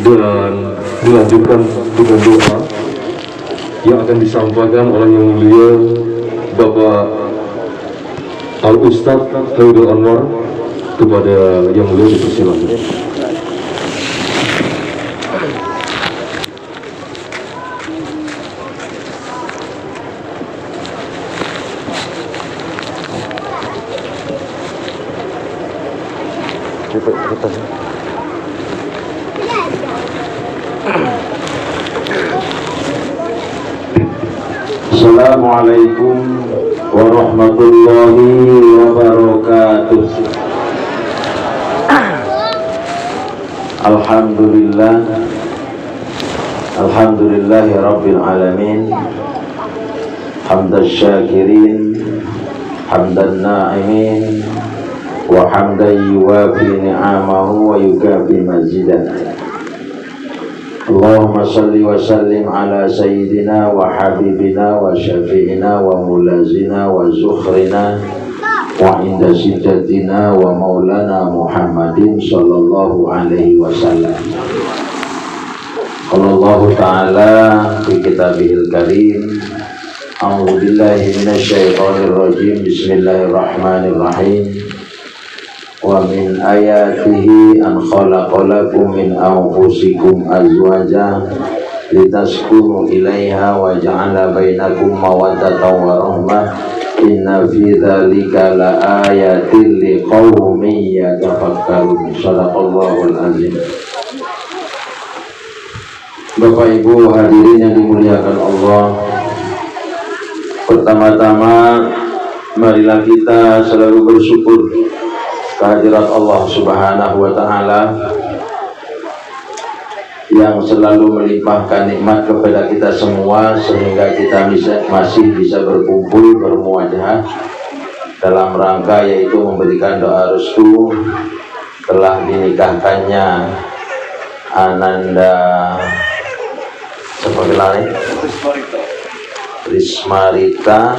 dan dilanjutkan dengan doa yang akan disampaikan oleh Yang Mulia Bapak Al-Ustadz Khairul Anwar. Kepada Yang Mulia dipersilakan. Assalamualaikum warahmatullahi wabarakatuh. Alhamdulillahi rabbil alamin, hamdan syakirin, hamdan na'imin, wa hamdan yuwafi ni'amahu wa yukafi mazidah. Allahumma salli wa sallim ala sayyidina wa habibina wa syafi'ina wa mulazina wa zukhrina wa inda sidatina wa maulana Muhammadin sallallahu alaihi wasallam. Qallallahu ta'ala fi kitabihil karim, a'udzu billahi minasyaitonir rajim, bismillahirrahmanirrahim. Wa min ayatihi an khalaqalakum min anfusikum azwajan litaskunu ilaiha wa ja'ala bainakum mawaddatan wa rahmah. Inna fi dzalika laayatil liqaumin yatafakkarun. Shadaqallahul azim. Bapak Ibu hadirin yang dimuliakan Allah, pertama-tama marilah kita selalu bersyukur kehadirat Allah Subhanahu wa ta'ala yang selalu melimpahkan nikmat kepada kita semua sehingga kita masih bisa berkumpul bermuajah dalam rangka yaitu memberikan doa restu telah dinikahkannya Ananda Rismarita,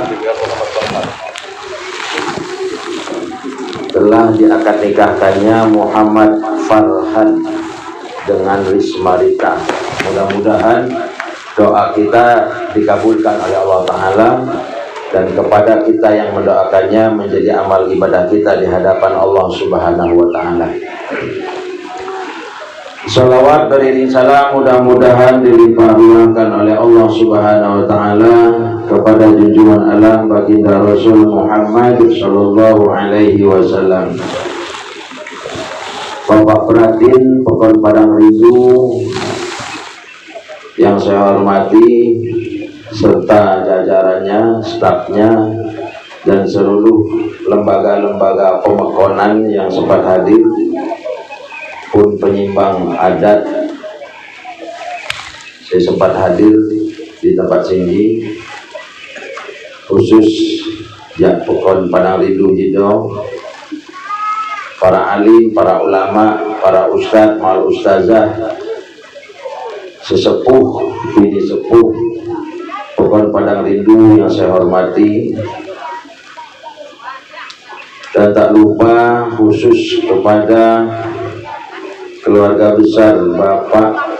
telah diakad nikahkannya Muhammad Farhan dengan Rismarita. Mudah-mudahan doa kita dikabulkan oleh Allah Ta'ala, dan kepada kita yang mendoakannya menjadi amal ibadah kita di hadapan Allah Subhanahu wa Ta'ala. Salawat beriring salam mudah-mudahan dilimpah ruahkan oleh Allah Subhanahu wa Ta'ala kepada junjungan alam baginda Rasul Muhammad sallallahu alaihi wasallam. Bapak Pratin Pekon Padang Rindu yang saya hormati, serta jajarannya, stafnya, dan seluruh lembaga-lembaga pemekonan yang sempat hadir, pun penyimbang adat, saya sempat hadir di tempat tinggi, khusus Jak Pekon Padang Rindu Jido, para alim, para ulama, para ustadz, mal ustazah, sesepuh, bini sepuh Pekon Padang Rindu yang saya hormati, dan tak lupa khusus kepada keluarga besar Bapak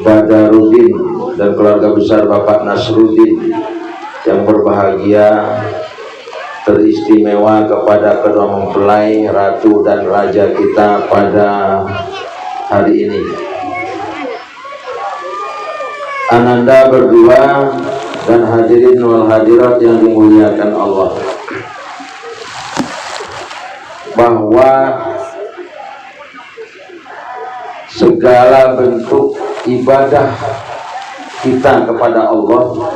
Badarudin dan keluarga besar Bapak Nasruddin yang berbahagia, teristimewa kepada kedua mempelai ratu dan raja kita pada hari ini. Ananda berdua dan hadirin wal hadirat yang dimuliakan Allah, bahwa segala bentuk ibadah kita kepada Allah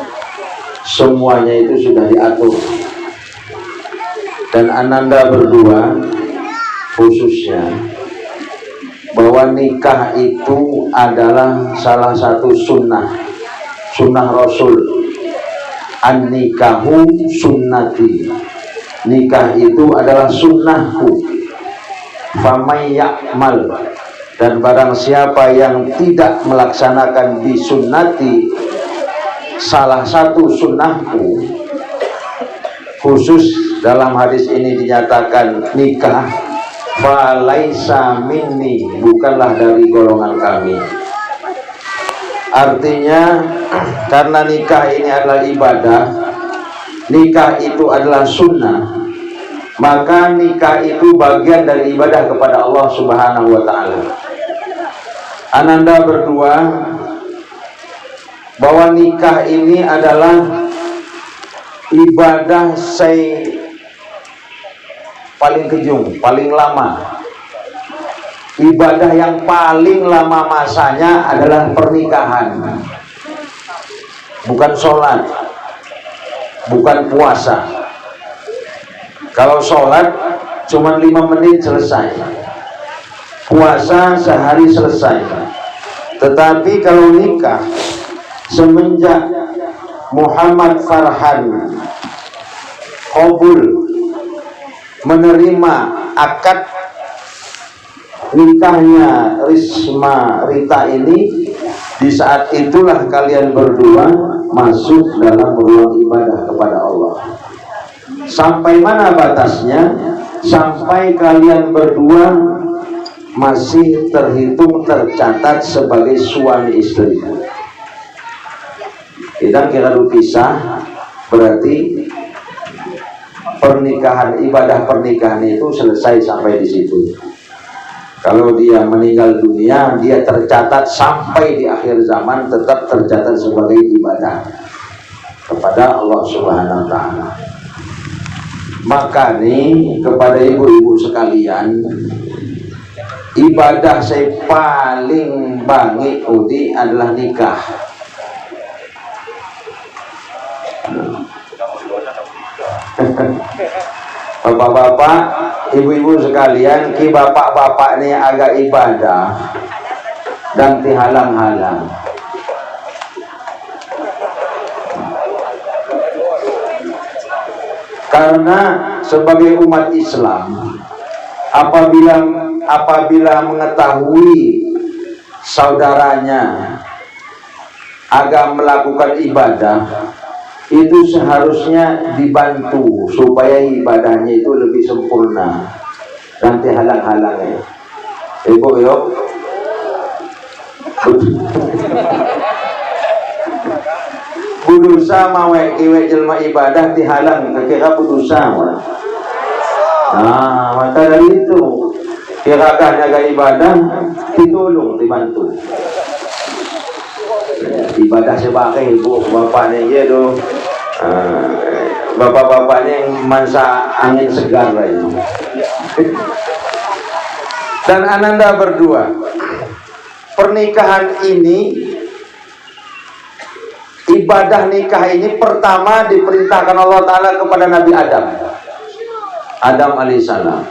semuanya itu sudah diatur, dan Ananda berdua khususnya bahwa nikah itu adalah salah satu sunnah Rasul. An-nikahu sunnati, nikah itu adalah sunnahku. Famay ya'mal, dan barang siapa yang tidak melaksanakan di sunnati, salah satu sunnahku, khusus dalam hadis ini dinyatakan nikah, falaisa minni, bukanlah dari golongan kami. Artinya karena nikah ini adalah ibadah, nikah itu adalah sunnah, maka nikah itu bagian dari ibadah kepada Allah Subhanahu wa ta'ala. Ananda berdua bahwa nikah ini adalah ibadah paling kejung, paling lama. Ibadah yang paling lama masanya adalah pernikahan, bukan sholat, bukan puasa. Kalau sholat cuma 5 menit selesai, puasa sehari selesai. Tetapi kalau nikah, semenjak Muhammad Farhan qabul menerima akad nikahnya Risma Rita ini, di saat itulah kalian berdua masuk dalam ruang ibadah kepada Allah. Sampai mana batasnya? Sampai kalian berdua masih terhitung, tercatat sebagai suami istri. Kita kira pisah, berarti pernikahan, ibadah pernikahan itu selesai sampai di situ. Kalau dia meninggal dunia, dia tercatat sampai di akhir zaman, tetap tercatat sebagai ibadah kepada Allah Subhanahu wa ta'ala. Maka nih kepada ibu-ibu sekalian, ibadah saya paling bangi udi adalah nikah. Bapak-bapak, ibu-ibu sekalian, ki bapak-bapak ini agak ibadah dan dihalang-halang. Karena sebagai umat Islam, apabila mengetahui saudaranya agak melakukan ibadah, itu seharusnya dibantu supaya ibadahnya itu lebih sempurna dan dihalang-halangnya. Ibu yuk, budusa mawe kiwe jelma ibadah dihalang, kira budusa. Nah, maka dari itu kirakan jaga ibadah ditolong, dibantu. Ibadah sebagai ibu bapaknya gitu, bapak-bapaknya yang mansa angin segar itu. Dan ananda berdua, pernikahan ini, ibadah nikah ini pertama diperintahkan Allah Ta'ala kepada Nabi Adam alaihissalam.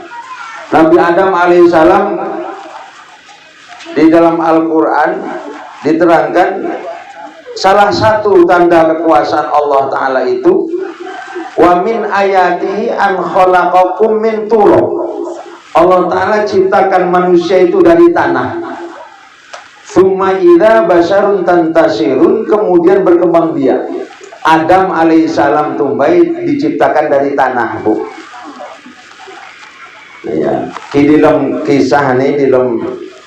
Nabi Adam alaihissalam di dalam Al-Quran diterangkan salah satu tanda kekuasaan Allah Ta'ala itu, wa min ayatihi an khalaqakum min turab. Allah Ta'ala ciptakan manusia itu dari tanah. Tsumma idza basyarun tantasirun, kemudian berkembang biak. Adam alaihissalam tumbai diciptakan dari tanah, Bu. Ya, di dalam kisah ini, di dalam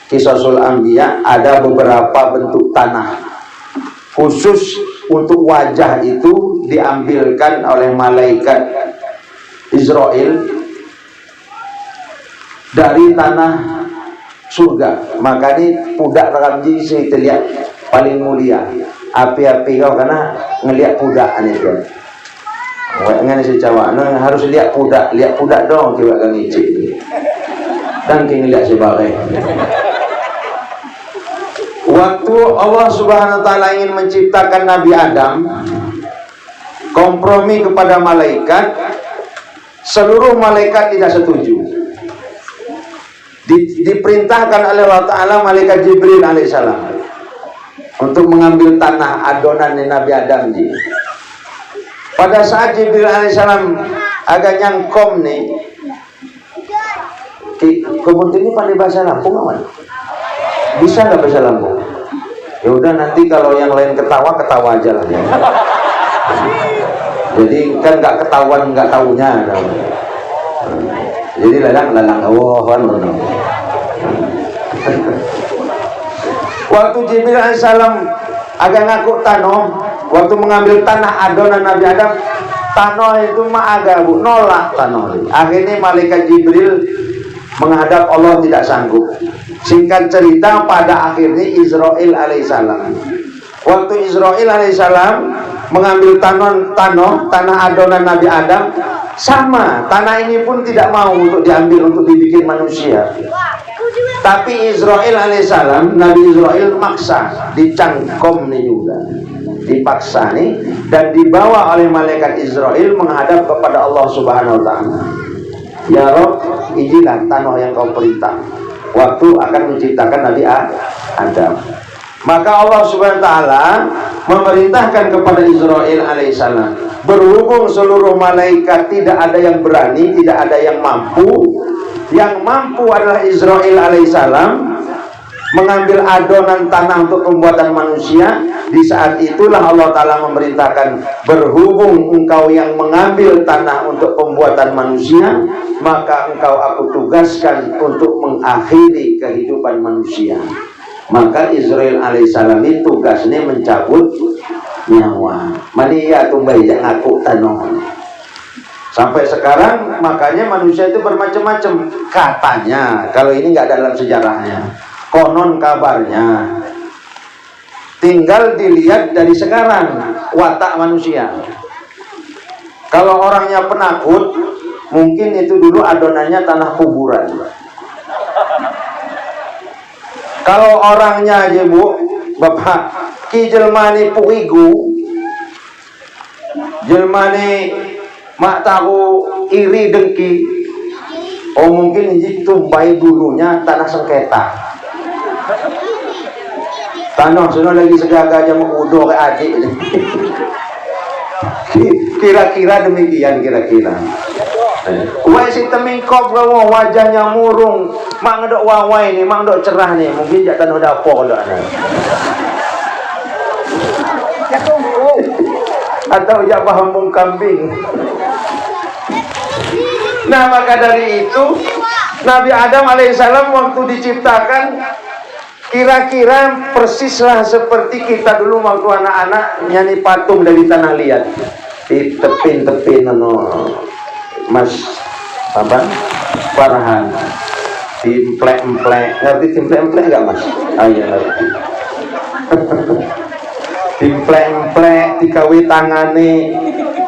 Qisasul Anbiya ada beberapa bentuk tanah khusus untuk wajah itu diambilkan oleh malaikat Israel dari tanah surga. Maka ini pudak ramji sih terlihat paling mulia. Api-api kau karena ngelihat pudak ini kan. Wah, si Jawa, nah, harus lihat pudak dong kita kan icik. Dan kini lihat sebagai. Waktu Allah Subhanahu wa ta'ala ingin menciptakan Nabi Adam, kompromi kepada malaikat, seluruh malaikat tidak setuju. Diperintahkan oleh Allah Ta'ala malaikat Jibril alaihissalam untuk mengambil tanah adonan Nabi Adam ini. Pada saat Jibril alaihissalam agak nyangkom nih, kebun ini pandai bahasa Lampung aman? Bisa nggak bahasa Lampung? Ya udah, nanti kalau yang lain ketawa aja lah ya. Jadi kan nggak ketahuan nggak tahunya. Jadi lalang kawohan. Waktu Jibril alaihissalam agak ngaku tanah, waktu mengambil tanah adonan Nabi Adam, tanah itu mah agak nolak tanah. Akhirnya malaikat Jibril menghadap Allah tidak sanggup. Singkat cerita, pada akhirnya Israil alaihissalam, waktu Israil alaihissalam mengambil tanah adonan Nabi Adam, sama tanah ini pun tidak mau untuk diambil untuk dibikin manusia. Tapi Israil alaihissalam, Nabi Israil maksa, dicangkom nih juga, dipaksa nih, dan dibawa oleh malaikat Israil menghadap kepada Allah Subhanahu Wa Taala. Ya Rob, inilah tanah yang kau perintah waktu akan menciptakan Nabi Adam. Maka Allah Subhanahu Wa Taala memerintahkan kepada Israil alaihissalam, berhubung seluruh malaikat tidak ada yang berani, tidak ada yang mampu. Yang mampu adalah Israil alaihissalam mengambil adonan tanah untuk pembuatan manusia. Di saat itulah Allah Ta'ala memerintahkan, berhubung engkau yang mengambil tanah untuk pembuatan manusia, maka engkau aku tugaskan untuk mengakhiri kehidupan manusia. Maka Israil alaihissalam itu tugasnya mencabut nyawa. Mania tumbai jangan aku tanah. Sampai sekarang makanya manusia itu bermacam-macam katanya. Kalau ini nggak ada dalam sejarahnya, konon kabarnya. Tinggal dilihat dari sekarang watak manusia. Kalau orangnya penakut, mungkin itu dulu adonannya tanah kuburan. Kalau orangnya aja bu, bapak ki jelmani puigu, jelmani mak tahu iri dengki, oh mungkin ini tumbai dulunya tanah sengketa. Tanah sana lagi segala aja mengudo ke adik. Kira-kira demikian kira-kira. Wah si temingkop gawo wajahnya murung, mak ngedok wawai nih, mak ngedok cerah nih, mungkin jak tanah dapur dah. Atau jak pahambung kambing. Nah maka dari itu Nabi Adam alaihissalam waktu diciptakan kira-kira persislah seperti kita dulu waktu anak-anak nyanyi patung dari tanah liat di tepin-tepin Mas apa Farhan timplek-emplek, ngerti timplek-emplek enggak Mas? Ayo ngerti. Timplek-emplek dikawi tangane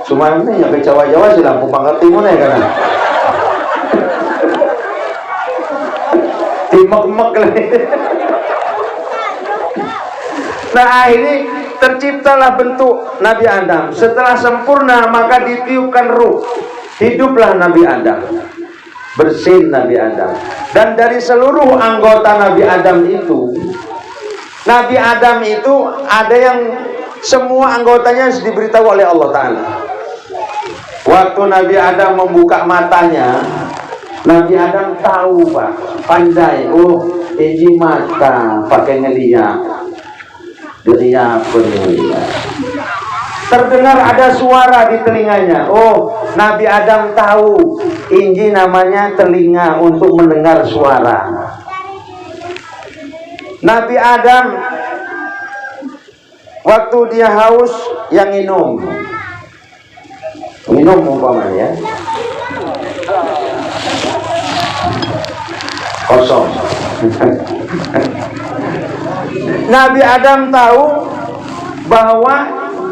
cuma ini ya ke Jawa-Jawa sih lampu pangkat timur ya kan. Timek-mek lah. Nah akhirnya terciptalah bentuk Nabi Adam. Setelah sempurna maka ditiupkan ruh, hiduplah Nabi Adam, bersin Nabi Adam. Dan dari seluruh anggota Nabi Adam itu, Nabi Adam itu ada yang semua anggotanya diberitahu oleh Allah Ta'ala. Waktu Nabi Adam membuka matanya, Nabi Adam tahu Pak, pandai, oh ini mata pakai ngeliat, ngeliat ngeliat. Terdengar ada suara di telinganya, oh Nabi Adam tahu, ini namanya telinga untuk mendengar suara. Nabi Adam waktu dia haus yang minum umpamanya kosong. Nabi Adam tahu bahwa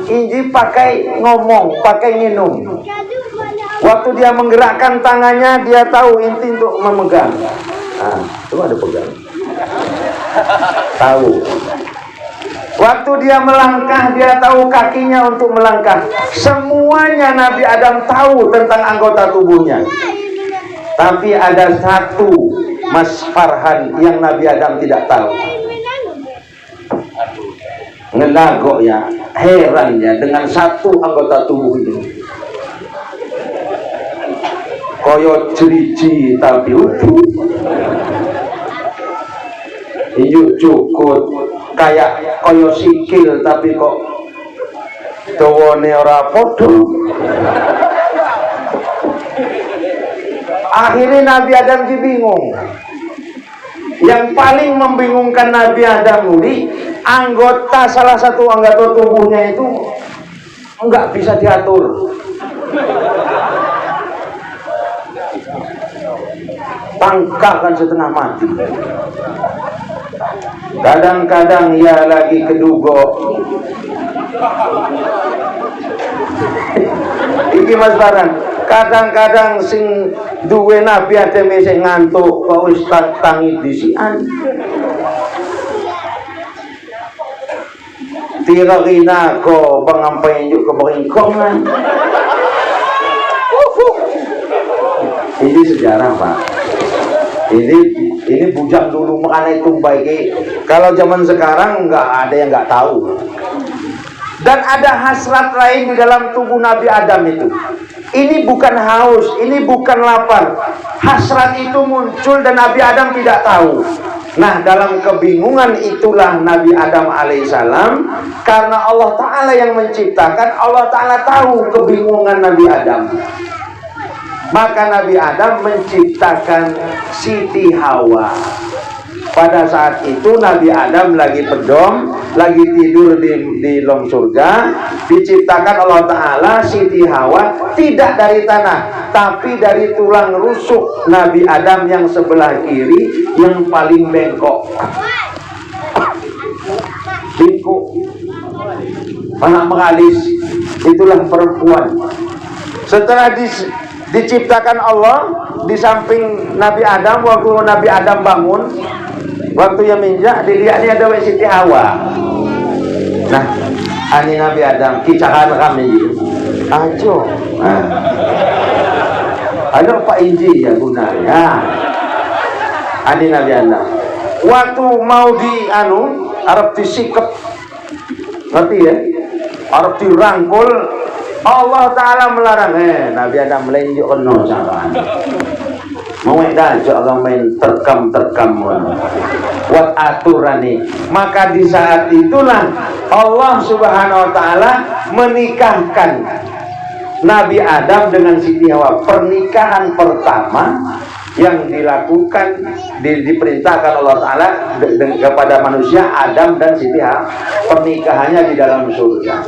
ini pakai ngomong, pakai minum. Waktu dia menggerakkan tangannya, dia tahu inti untuk memegang. Nah, itu ada pegang. Tahu. Waktu dia melangkah, dia tahu kakinya untuk melangkah. Semuanya Nabi Adam tahu tentang anggota tubuhnya. Tapi ada satu Mas Farhan yang Nabi Adam tidak tahu. Ngelagok ya, heran ya dengan satu anggota tubuh ini. Koyo ceriji tapi utuh. Iyu cukut kayak koyo sikil tapi kok dawane ora padha. Akhirnya Nabi Adam jadi bingung. Yang paling membingungkan Nabi Adam ini, salah satu anggota tubuhnya itu enggak bisa diatur. Tangkap kan setengah mati. Kadang-kadang ia lagi kedugo. Iki Mas Baran, kadang-kadang sing duwe Nabi Adam sing ngantuk kok wis tangi disian. Tirina ko pangampai njuk ke beringkongan. Ini sejarah, Pak. Ini bujang dulu makanya itu baik. Kalau zaman sekarang nggak ada yang nggak tahu. Dan ada hasrat lain di dalam tubuh Nabi Adam itu. Ini bukan haus, ini bukan lapar. Hasrat itu muncul dan Nabi Adam tidak tahu. Nah, dalam kebingungan itulah Nabi Adam alaihissalam, karena Allah Ta'ala yang menciptakan, Allah Ta'ala tahu kebingungan Nabi Adam. Maka Nabi Adam menciptakan Siti Hawa. Pada saat itu Nabi Adam lagi pedom, lagi tidur di lom surga. Diciptakan Allah Ta'ala Siti Hawa tidak dari tanah, tapi dari tulang rusuk Nabi Adam yang sebelah kiri, yang paling bengkok. Bengkok, anak mengalis. Itulah perempuan. Setelah diciptakan Allah di samping Nabi Adam, waktu Nabi Adam bangun, waktu yang minjak dilihatnya ada Siti Hawa. Nah, ani Nabi Adam kicakan kami ajo. Nah, ada Pak Inji ya gunanya. Ani Nabi Adam waktu mau Arab disikap, ngerti ya, Arab dirangkul, Allah Ta'ala melarang. Nabi Adam melenjuk kena jangan. Mau dah orang main terkam buat aturan nih. Maka di saat itulah Allah Subhanahu Wa Ta'ala menikahkan Nabi Adam dengan Siti Hawa. Pernikahan pertama yang dilakukan, diperintahkan Allah Ta'ala kepada manusia, Adam dan Siti Hawa. Pernikahannya di dalam surga.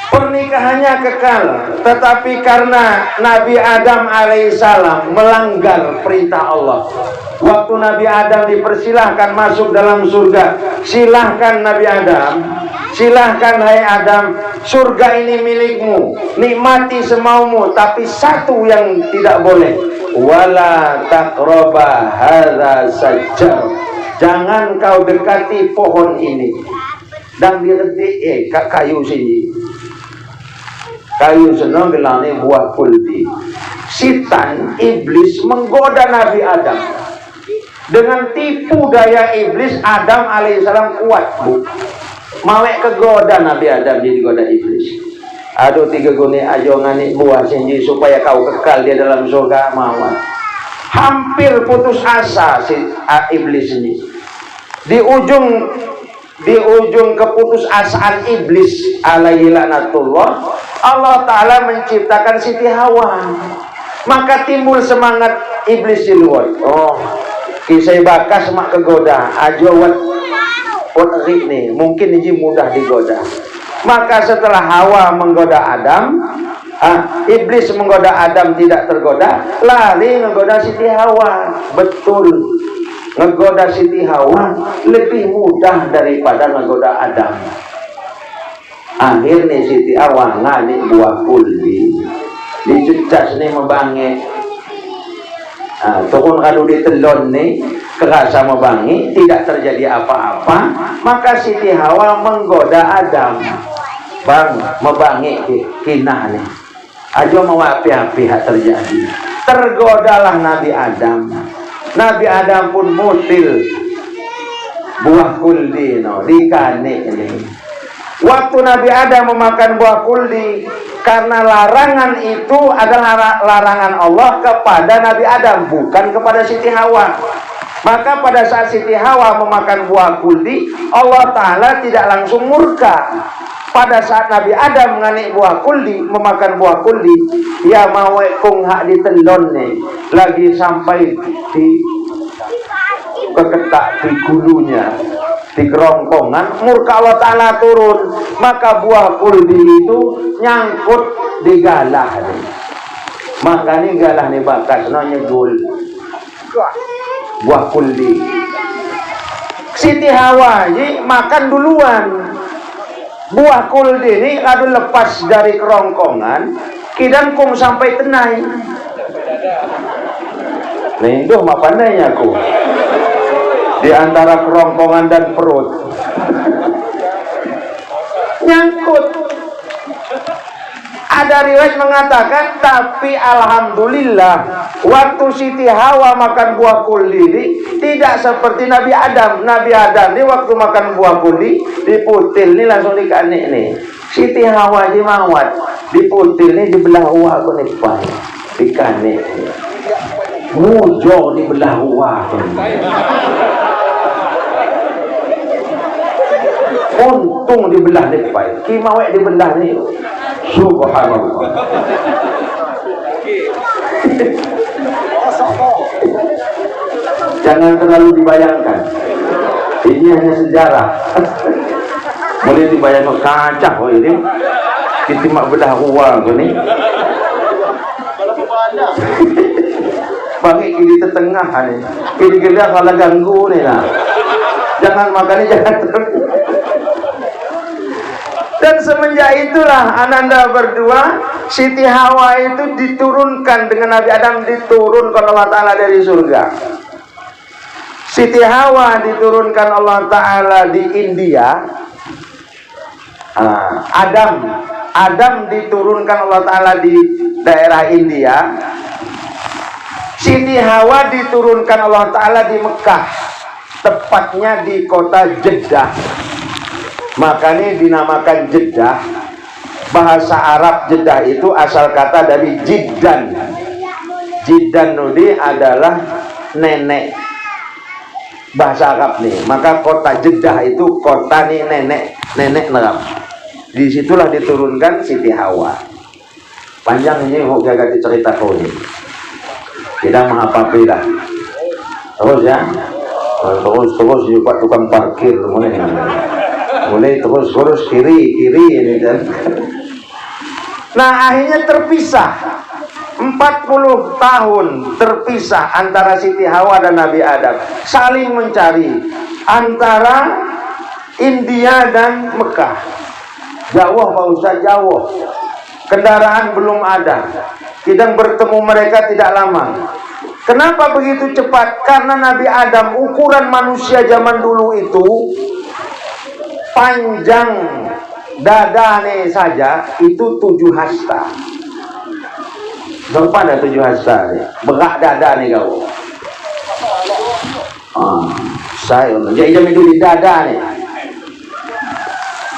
Pernikahannya kekal, tetapi karena Nabi Adam alaihissalam melanggar perintah Allah. Waktu Nabi Adam dipersilahkan masuk dalam surga, silahkan Nabi Adam, silahkan hai Adam, surga ini milikmu, nikmati semaumu, tapi satu yang tidak boleh, wala taqraba hadza sajjar, jangan kau dekati pohon ini. Dan diretik kayu sini, kayu senang gelane buah kuldi. Sitan, iblis menggoda Nabi Adam. Dengan tipu daya iblis, Adam alaihissalam kuat, bu. Mawek kegoda Nabi Adam jadi goda iblis. Aduh, 3 guni ajo ngani buah sini supaya kau kekal di dalam surga mawar. Hampir putus asa si iblis ini. Di ujung keputusasaan iblis alaihi laknatullah, Allah Ta'ala menciptakan Siti Hawa. Maka timbul semangat iblis di luar. Oh, kisah bakas mak kegoda ajo wat nih, mungkin ini mudah digoda. Maka setelah Hawa menggoda Adam, iblis menggoda Adam tidak tergoda, lari menggoda Siti Hawa. Betul, ngegoda Siti Hawa lebih mudah daripada ngegoda Adam. Akhirnya Siti Hawa ngani buah kuldi, dicecas nih membangi. Tukun kalau ditelon nih kerasa membangi, tidak terjadi apa-apa. Maka Siti Hawa menggoda Adam, bang membangi kinah nih, aja mau api-api terjadi. Tergodalah Nabi Adam. Nabi Adam pun mutil buah kuldi dikane ini. Waktu Nabi Adam memakan buah kuldi, karena larangan itu adalah larangan Allah kepada Nabi Adam, bukan kepada Siti Hawa. Maka pada saat Siti Hawa memakan buah kuldi, Allah Ta'ala tidak langsung murka. Pada saat Nabi Adam menganik buah kuldi, memakan buah kuldi, ya mau kong hak ditelon nih, lagi sampai di keketak di gulunya, di kerongkongan, murka Allah Ta'ala turun. Maka buah kuldi itu nyangkut di galah nih. Maka ini galah nih bakas no nyegul buah kuldi. Siti Hawa ini makan duluan. Buah kuldi ini lalu lepas dari kerongkongan, kidang kong sampai tenai. Linduh mak pandainya aku di antara kerongkongan dan perut nyangkut. Ada riwayat mengatakan, tapi alhamdulillah waktu Siti Hawa makan buah kuldi ini tidak seperti Nabi Adam. Nabi Adam ini waktu makan buah kuldi diputil ini langsung dikanik nih. Siti Hawa ini mawat diputil ini dibelah uang aku nih pan dikanik. Mujo dibelah uang. Untung dibelah nih pan. Kimawek dibelah nih. Subhanallah. Jangan terlalu dibayangkan. Ini hanya sejarah. Boleh dibayangkan kacah oh ini. Kita mak bedah uang ni. Bagi ini tetengah ni. Ini gelar kalau ganggu ni lah. Jangan makan ni jangan terlalu. Dan semenjak itulah ananda berdua, Siti Hawa itu diturunkan dengan Nabi Adam, diturunkan Allah Ta'ala dari surga. Siti Hawa diturunkan Allah Ta'ala di India. Adam diturunkan Allah Ta'ala di daerah India. Siti Hawa diturunkan Allah Ta'ala di Mekah, tepatnya di kota Jeddah. Makanya dinamakan Jeddah. Bahasa Arab Jeddah itu asal kata dari Jiddan. Jiddan nudi adalah nenek. Bahasa Arab nih. Maka kota Jeddah itu kota nih nenek nerap. Disitulah diturunkan Siti Hawa. Panjang ini mau ganti cerita kau ini. Tidak menghafal lah. Terus ya. Terus juga tukang parkir mulai terus kiri ini kan. Nah akhirnya terpisah 40 tahun terpisah antara Siti Hawa dan Nabi Adam, saling mencari antara India dan Mekah. Jauh Pak Ustaz, jauh, kendaraan belum ada, kita bertemu mereka tidak lama. Kenapa begitu cepat? Karena Nabi Adam, ukuran manusia zaman dulu itu panjang dada nih saja itu 7 hasta. Berapa ada 7 hasta nih? Berat dada nih kau. Saya jadi jam itu di dada nih.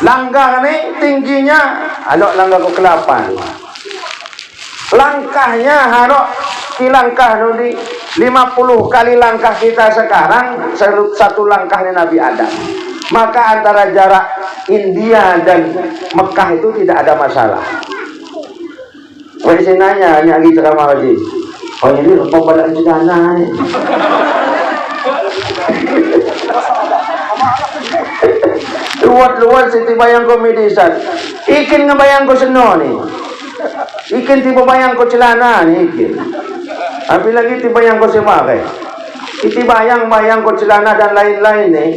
Langkah nih tingginya, alok langkah ke 8. Langkahnya harok langkah nudi 50 kali langkah kita sekarang, satu langkahnya Nabi Adam. Maka antara jarak India dan Mekah itu tidak ada masalah. Saya nanya, hanya lagi ceramah lagi. Oh ini pembalaan cedana nih. Luat-luat siti bayang komedisan. Ikin ngebayang ko seno nih. Ikin tiba bayang ko celana nih ikin. Tapi lagi tiba bayang ko simakai. Iti bayang-bayang ko celana dan lain-lain nih.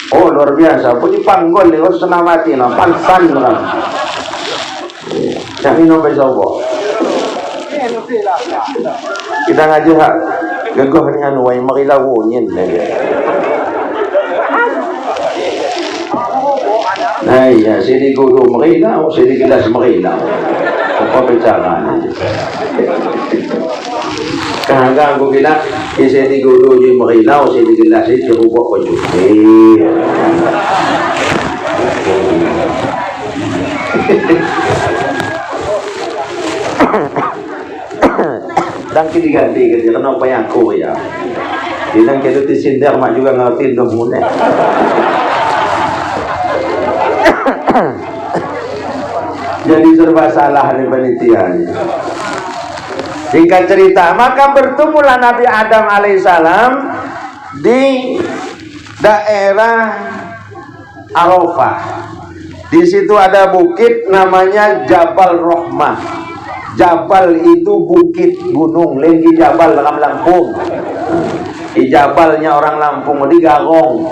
Oh luar biasa, puji panggol nih, harus senamati no, pansan orang. Yang minum besobo. Kita ngaji hak, gagah ni anu, ay makilawunyin. Ay, sini guru makilaw, sini gilas makilaw. Papapicaran. Kahanggang ko gila, isa di gulo yung makilaw, isa di gila, isa di rubo ko yun. Dan kiniganti, kasi kenapa yang ko ya? Inang kedu tisindir mak juga ngerti dong mune. Jadi serba salah nih penelitiannya. Singkat cerita, maka bertemulah Nabi Adam alaihissalam di daerah Arafah. Di situ ada bukit namanya Jabal Rahmah. Jabal itu bukit gunung, lengki Jabal dalam Lampung. Di Jabalnya orang Lampung di Garong.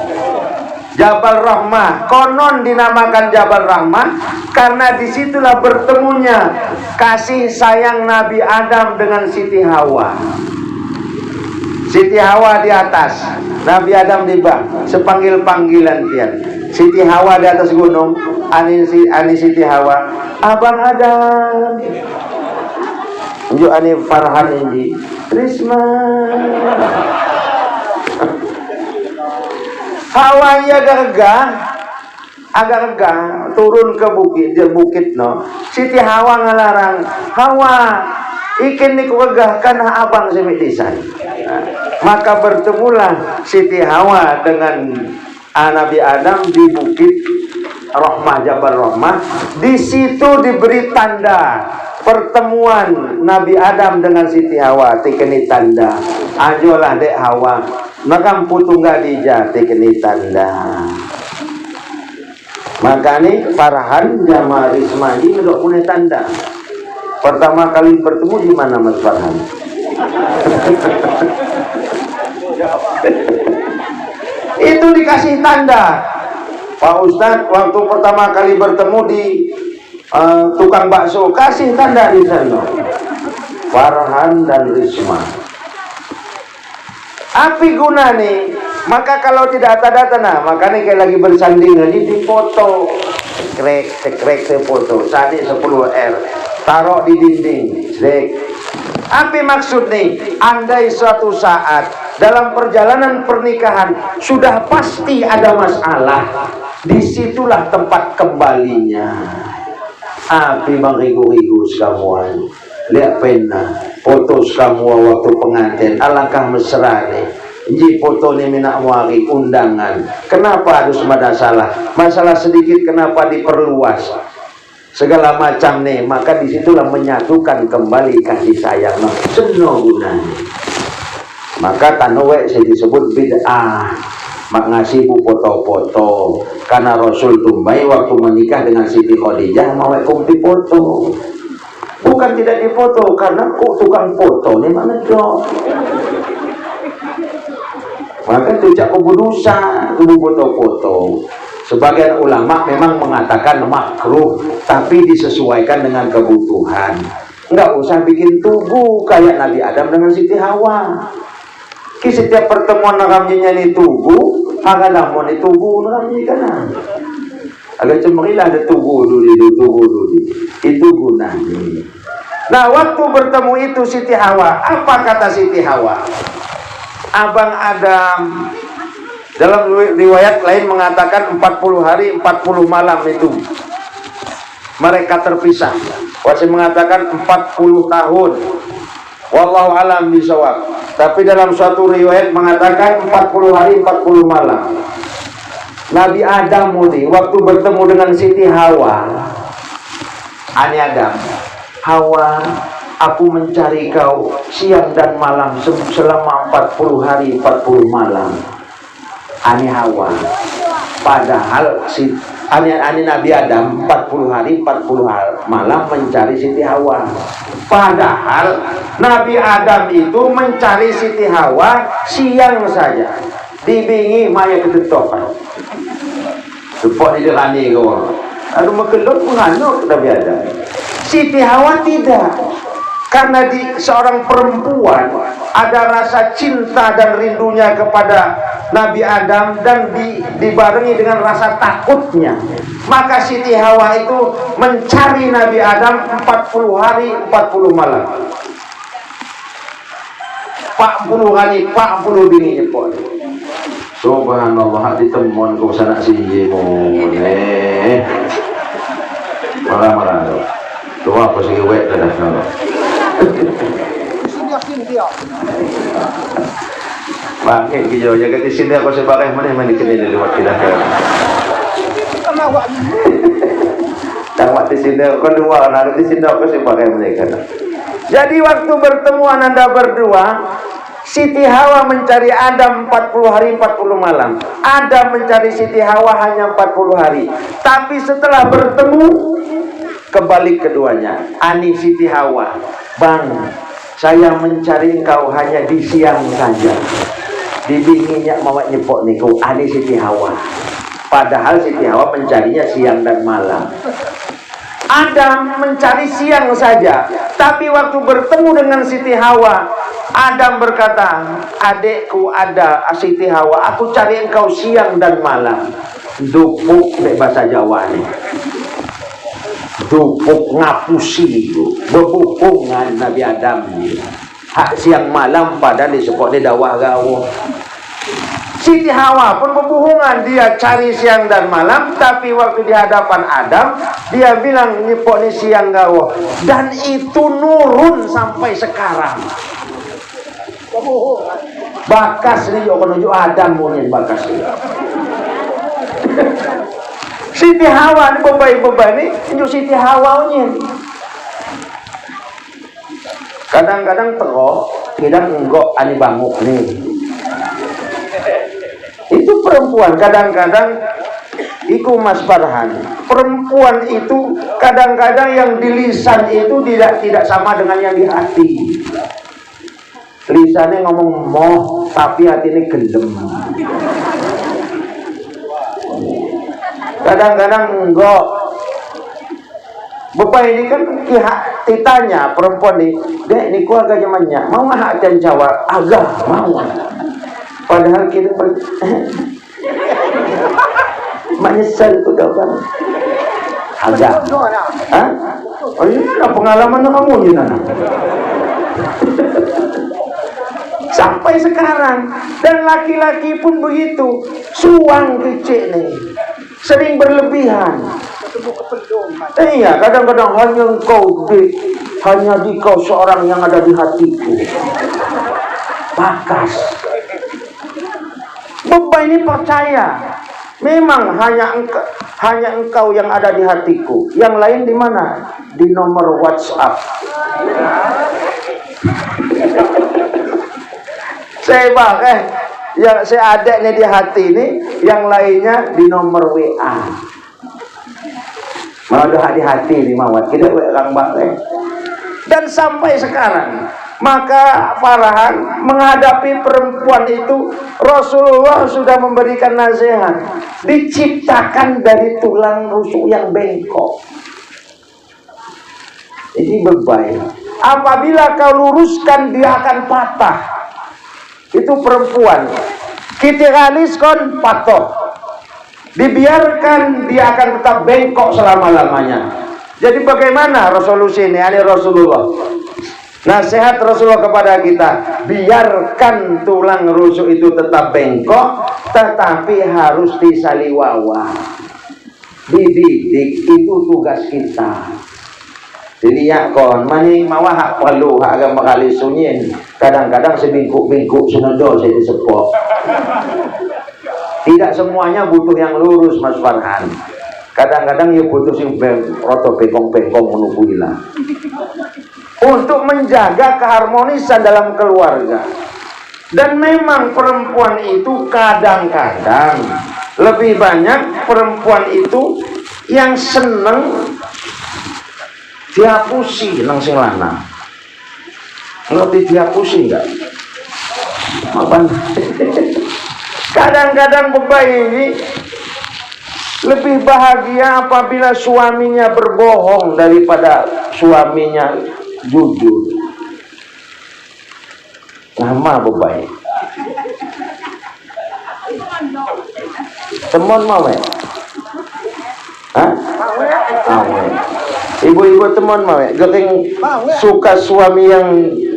Jabal Rahmah, konon dinamakan Jabal Rahmah karena disitulah bertemunya kasih sayang Nabi Adam dengan Siti Hawa. Siti Hawa di atas, Nabi Adam di bawah, sepanggil panggilan tian. Siti Hawa di atas gunung, ani Siti Hawa, Abang Adam. Unjuk ani Farhan ini, Risma. Hawa ia agak regah, turun ke bukit no. Siti Hawa ngalarang, Hawa, ikin niku regah karena abang semit desain. Maka bertemulah Siti Hawa dengan Nabi Adam di bukit Rahmah, Jabal Rahmah. Di situ diberi tanda pertemuan Nabi Adam dengan Siti Hawa. Tikeni tanda, ajolah dek Hawa, makam putung Khadijah tikeni tanda. Maka nih Farhan jama Rismani udah punya tanda. Pertama kali bertemu di mana Mas Farhan? Itu dikasih tanda. Pak Ustadz waktu pertama kali bertemu di tukang bakso, kasih tanda di sana. Farhan dan Risma. Api guna nih, maka kalau tidak ada nah, makanya kayak lagi bersanding lagi dipoto, cekrek foto, tadi 10 R, taruh di dinding, cek. Apa maksud nih? Andai suatu saat dalam perjalanan pernikahan sudah pasti ada masalah, disitulah tempat kembalinya. Api mengrigu-rigu sekamuan, lihat pena, foto semua waktu pengantin, alangkah mesra nih. Ji foto ni minak muari undangan. Kenapa harus ada masalah? Masalah sedikit kenapa diperluas? Segala macam nih, maka disitulah menyatukan kembali kasih sayang. Seno gunanya. Maka tanwe saya disebut bid'ah. Mak ngasih bu foto-foto. Karena Rasul tumbai waktu menikah dengan Siti Khadijah mau kumpi foto. Bukan tidak difoto, karena kok tukang foto nih mana dong. Maka itu cak dosa tubuh foto-foto. Sebagian ulama memang mengatakan makruh, tapi disesuaikan dengan kebutuhan. Enggak usah bikin tugu kayak Nabi Adam dengan Siti Hawa. Ki setiap pertemuan nakamnya ni tugu, agak lama ni tugu nakamnya kan. Agak cemerilah ada tugu dulu. Itu gunanya. Nah, waktu bertemu itu Siti Hawa, apa kata Siti Hawa? Abang Adam, dalam riwayat lain mengatakan 40 hari 40 malam itu mereka terpisah. Wasih mengatakan 40 tahun. Wallahu alam bisawab. Tapi dalam suatu riwayat mengatakan 40 hari 40 malam. Nabi Adam waktu bertemu dengan Siti Hawa, Ani Adam, Hawa, aku mencari kau siang dan malam selama 40 hari 40 malam. Ani Hawa. Padahal Ani Nabi Adam 40 hari 40 malam mencari Siti Hawa. Padahal Nabi Adam itu mencari Siti Hawa siang saja. Dibingi maya ketutupan. Support di derani kau. Aduh makelot menganut Nabi Adam. Siti Hawa tidak. Karena di seorang perempuan ada rasa cinta dan rindunya kepada Nabi Adam dan dibarengi dengan rasa takutnya. Maka Siti Hawa itu mencari Nabi Adam 40 hari 40 malam. 40 hari 40 bininya pun. Subhanallah, ditemuan kau sana sini boleh. Marah-marah. Doa apa sih wek dah Pakai gitu jaga di sini aku sebagai mana di sini lewat tidak kan. Tamat di sini aku dua, nanti di sini aku sebagai mereka. Jadi waktu bertemu Ananda berdua, Siti Hawa mencari Adam 40 hari 40 malam. Adam mencari Siti Hawa hanya 40 hari. Tapi setelah bertemu, kebalik keduanya. Ani Siti Hawa, Bang, saya mencari engkau hanya di siang saja. Dibinginya mawak nyepok niku Ani Siti Hawa. Padahal Siti Hawa mencarinya siang dan malam. Adam mencari siang saja. Tapi waktu bertemu dengan Siti Hawa, Adam berkata, adekku ada Siti Hawa, aku cari engkau siang dan malam. Dupuk di bahasa Jawa nih. Dupuk ngapusi bebukungan Nabi Adam hak siang malam pada disebut di dawah gawo. Siti Hawa pun berhubungan, dia cari siang dan malam, tapi waktu di hadapan Adam dia bilang nyepok ni siang gawo, dan itu nurun sampai sekarang. Bakas ni yo menuju Adam mungkin bakas ni. Siti Hawa ni bebai-bebai ni tunjuk Siti Hawa ni. Kadang-kadang teko, kadang enggak ani banguk nih. Itu perempuan kadang-kadang iku Mas Farhan. Perempuan itu kadang-kadang yang di lisan itu tidak sama dengan yang di hati. Lisannya ngomong moh, tapi hati ini gelem. Kadang-kadang enggak. Bapak ini kan ditanya perempuan nih, dek ini keluarga zamannya mau nggak dan jawab agak mau. Padahal kita menyesal tuh kawan. Agak. Hah? Oh ini pengalaman kamu ni nana. Sampai sekarang, dan laki-laki pun begitu, suang kecil nih, sering berlebihan. Iya, kadang-kadang hanya engkau hanya di kau seorang yang ada di hatiku. Bakas. Beban ini percaya, memang hanya engkau yang ada di hatiku. Yang lain di mana? Di nomor WhatsApp. Saya yang saya ada nih di hati ini, yang lainnya di nomor WA. Mau doa di hati nih mawat kita orang bang. Dan sampai sekarang, maka Farhan menghadapi perempuan itu, Rasulullah sudah memberikan nasihat, diciptakan dari tulang rusuk yang bengkok. Ini berbahaya. Apabila kau luruskan dia akan patah. Itu perempuan. Kitiralis kon patoh. Dibiarkan dia akan tetap bengkok selama-lamanya. Jadi bagaimana resolusi ini? Ini Rasulullah. Nasihat Rasulullah kepada kita, biarkan tulang rusuk itu tetap bengkok, tetapi harus disaliwawa. Dididik, itu tugas kita. Jadi ya kon, mani mawa hak perlu hak agama kali sunyin. Kadang-kadang sebingkuk-bingkuk sunodo saya disepok. Tidak semuanya butuh yang lurus Mas Farhan. Kadang-kadang ya butuh sing roto bengkong-bengkong menunggu hilang. Untuk menjaga keharmonisan dalam keluarga. Dan memang perempuan itu kadang-kadang lebih banyak perempuan itu yang seneng dihapusi nang sing lanang. Ngerti dihapusi enggak? Apaan? Kadang-kadang bebai ini lebih bahagia apabila suaminya berbohong daripada suaminya jujur. Nama bebai. Teman mau ya? Hah? Ibu-ibu teman mau ya? Gering suka suami yang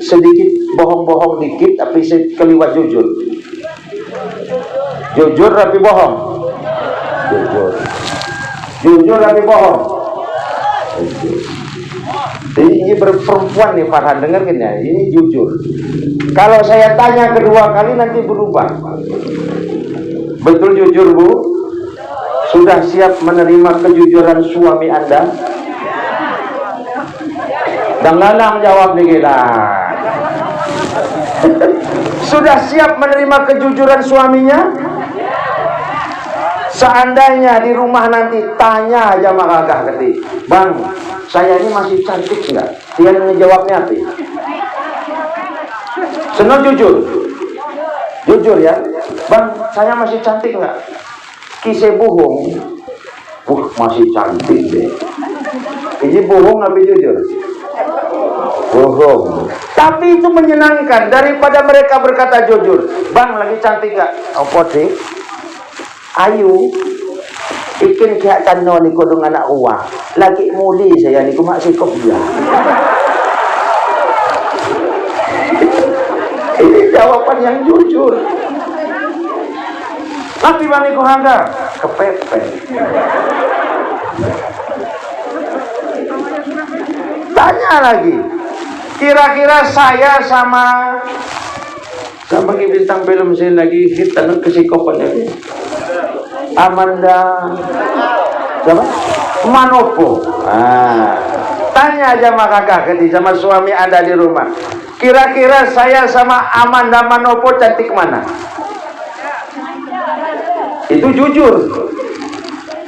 sedikit bohong-bohong dikit tapi keliwat jujur. Jujur tapi bohong. Jujur tapi bohong. Jadi ini perempuan nih Farhan, dengerin ya, ini jujur. Kalau saya tanya kedua kali nanti berubah. Betul jujur Bu? Sudah siap menerima kejujuran suami Anda? Dan lalang jawab nih kita. Sudah siap menerima kejujuran suaminya? Seandainya di rumah nanti tanya aja sama kakak ketik, Bang, saya ini masih cantik nggak? Dia ngejawabnya apa? Senang jujur, jujur ya, Bang, saya masih cantik nggak? Kisah bohong, masih cantik deh. Ini bohong apa jujur? Bohong. Tapi itu menyenangkan daripada mereka berkata jujur. Bang, lagi cantik nggak? Apa sih? Ayu, ikin kiak tano ni kodong anak uang. Lagi muli saya ni kumak sikop dia. Ini jawaban yang jujur. Tapi bang iku hangga kepepet. Tanya lagi. Kira-kira saya sama bintang film saya lagi hit anu kesikopannya. Amanda siapa? Manopo. Tanya aja sama kakak sama suami Anda di rumah. Kira-kira saya sama Amanda Manopo cantik mana? Itu jujur.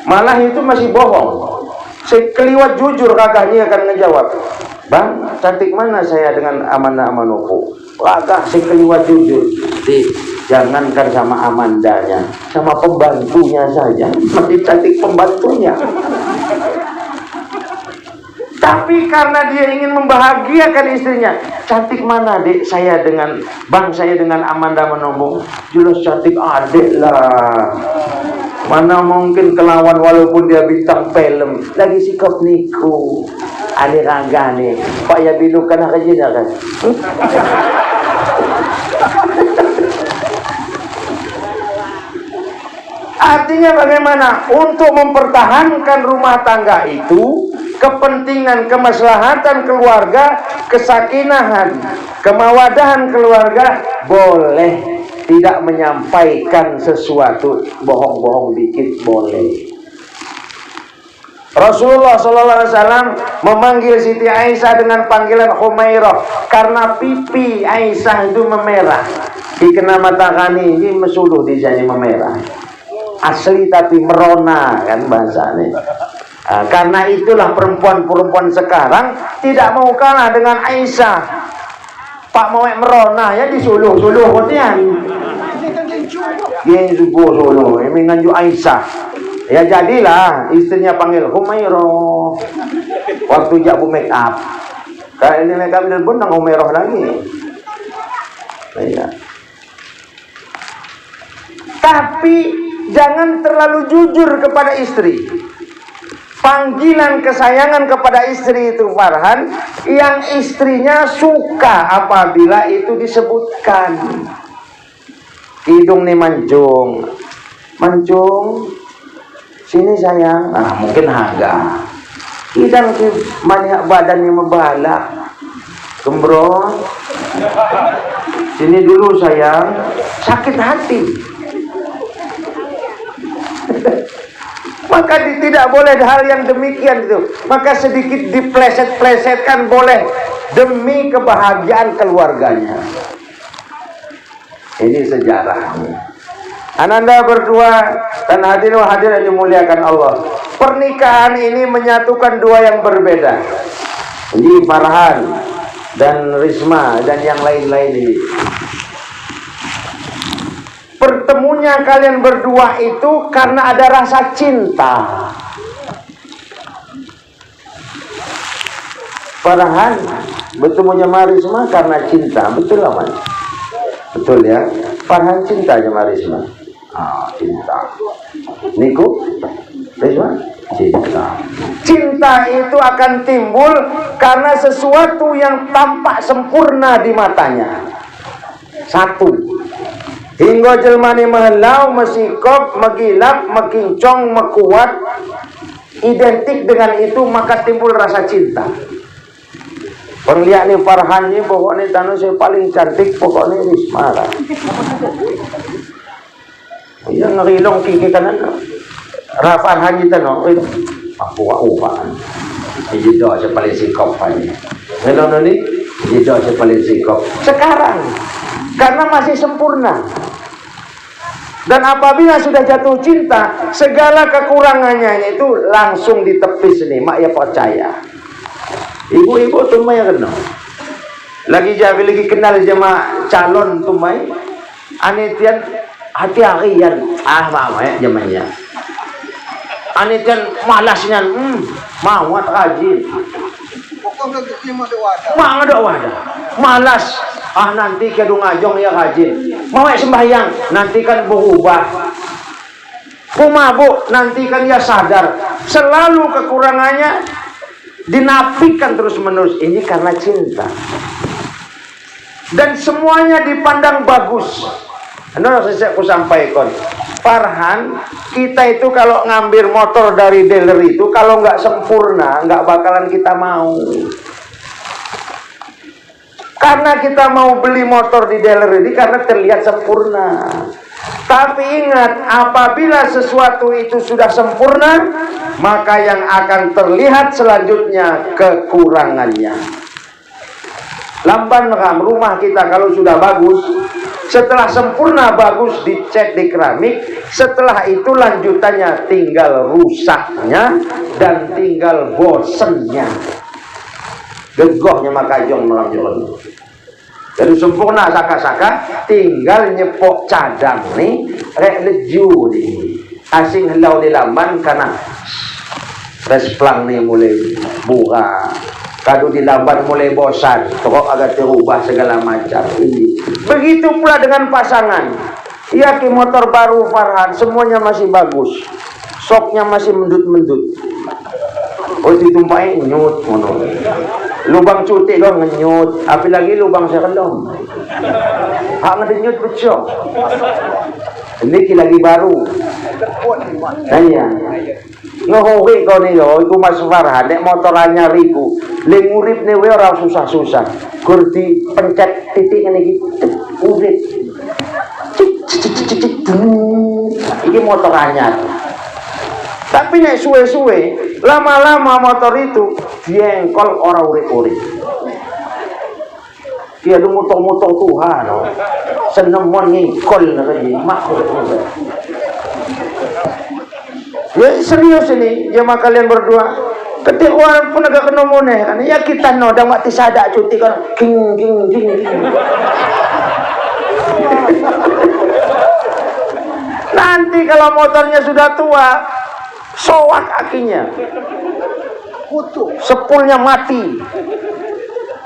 Malah itu masih bohong. Sekeliwat jujur kakaknya akan ngejawab. Bang, cantik mana saya dengan Amanda Manopo? Kakak sekeliwat jujur. Jangankan sama Amandanya, sama pembantunya saja masih cantik pembantunya. Tapi karena dia ingin membahagiakan istrinya, cantik mana dek saya dengan bang saya dengan Amanda Manopo? Jelas cantik adek lah. Mana mungkin kelawan walaupun dia bintang film. Lagi sikap niku. Ada raga nih. Pak ya bilukan aja kan. Artinya bagaimana? Untuk mempertahankan rumah tangga itu, kepentingan kemaslahatan keluarga, kesakinahan, kemawadahan keluarga, boleh tidak menyampaikan sesuatu bohong-bohong dikit boleh. Rasulullah SAW memanggil Siti Aisyah dengan panggilan Humairah karena pipi Aisyah itu memerah. Dikena matakani ini mesuluh di sini memerah. Asli tapi merona kan bahasanya. Karena itulah perempuan-perempuan sekarang tidak mau kalah dengan Aisyah. Pak mau merona ya disuluh-suluh kotian. Dia subuh suluh, ini nganju Aisyah. Ya jadilah istrinya panggil Humairah. Waktu jabu make up. Kalau ini make up dan pun nang Humairah lagi. Ya. Tapi jangan terlalu jujur kepada istri. Panggilan kesayangan kepada istri itu Farhan, yang istrinya suka apabila itu disebutkan. Hidung nih mancung, mancung, sini sayang. Mungkin harga. Hidang banyak badannya membala, gembrong. Sini dulu sayang, sakit hati. Maka tidak boleh hal yang demikian itu. Maka sedikit dipleset-plesetkan boleh demi kebahagiaan keluarganya. Ini sejarahnya. Ananda berdua dan hadirin yang dimuliakan Allah. Pernikahan ini menyatukan dua yang berbeda. Ini Farhan dan Risma dan yang lain-lain ini. Pertemunya kalian berdua itu karena ada rasa cinta. Farhan bertemunya Marisma karena cinta. Betul lah man? Betul ya. Farhan cinta sama Risma. Cinta. Niku Risma cinta. Cinta itu akan timbul karena sesuatu yang tampak sempurna di matanya. Satu. Hingga jelmani mehelau, mesikop, megilap, mekincong, mekuat, identik dengan itu maka timbul rasa cinta. Perlihat nih Farhan nih pokoknya tanu saya paling cantik pokoknya Risma lah. Iya ngerilong kiki kanan. Farhan kita no, aku upan. Jadi doa saya paling sikap aja. Ngelong nih, jadi doa saya paling sikap. Sekarang karena masih sempurna. Dan apabila sudah jatuh cinta, segala kekurangannya itu langsung ditepis nih, mak ya percaya. Ibu-ibu tumai kenal. Lagi kenal sama calon tumai. Anitian hati-hatian. Mama ya zamannya. Anitian malasnya, mawat rajin. Mang ada wadah. Malas. Nanti kedung ngajong ya rajin. Mau sembahyang, nanti kan berubah. Pemabuk, nanti kan ya sadar. Selalu kekurangannya dinafikan terus-menerus. Ini karena cinta. Dan semuanya dipandang bagus. Saya aku sampaikan, Farhan, kita itu kalau ngambil motor dari dealer itu, kalau nggak sempurna, nggak bakalan kita mau. Karena kita mau beli motor di dealer ini karena terlihat sempurna. Tapi ingat, apabila sesuatu itu sudah sempurna, maka yang akan terlihat selanjutnya kekurangannya. Lamban ram rumah kita kalau sudah bagus, setelah sempurna bagus dicat di keramik, setelah itu lanjutannya tinggal rusaknya dan tinggal bosennya. Gegohnya makajong melanjutkan. Jadi sempurna saka-saka, tinggal nyepok cadang nih, rek leju nih. Asing helau di lamban karena resplang nih mulai buka. Kado di lamban mulai bosan, tokok agak terubah segala macam. Begitu pula dengan pasangan. Iya ki motor baru Farhan, semuanya masih bagus. Soknya masih mendut-mendut. Oh ditumpahin nyut mono. Lubang cuti dong ngenyut, apalagi lubang sekelom. Hak ngedenyut becok. Ini lagi baru. Nanya. Ngohoi kau nih yo, iku Mas Farhan, nek motor anyar iku, le ngurip ne we ora susah-susah. Gur di pencet titik ngene iki, urip. Iki motor anyar. Tapi nek suwe-suwe, lama-lama motor itu diengkol ora urip-urip. Dia lu mutong-mutong Tuhan, senemon ngikol lagi makhluk. Ya serius ini, jemaah kalian berdua. Ketika orang pun agak kena moneh kan, ya kita no dah mati sadak cuti kan, king. Nanti kalau motornya sudah tua, soak akinya, sepulnya mati,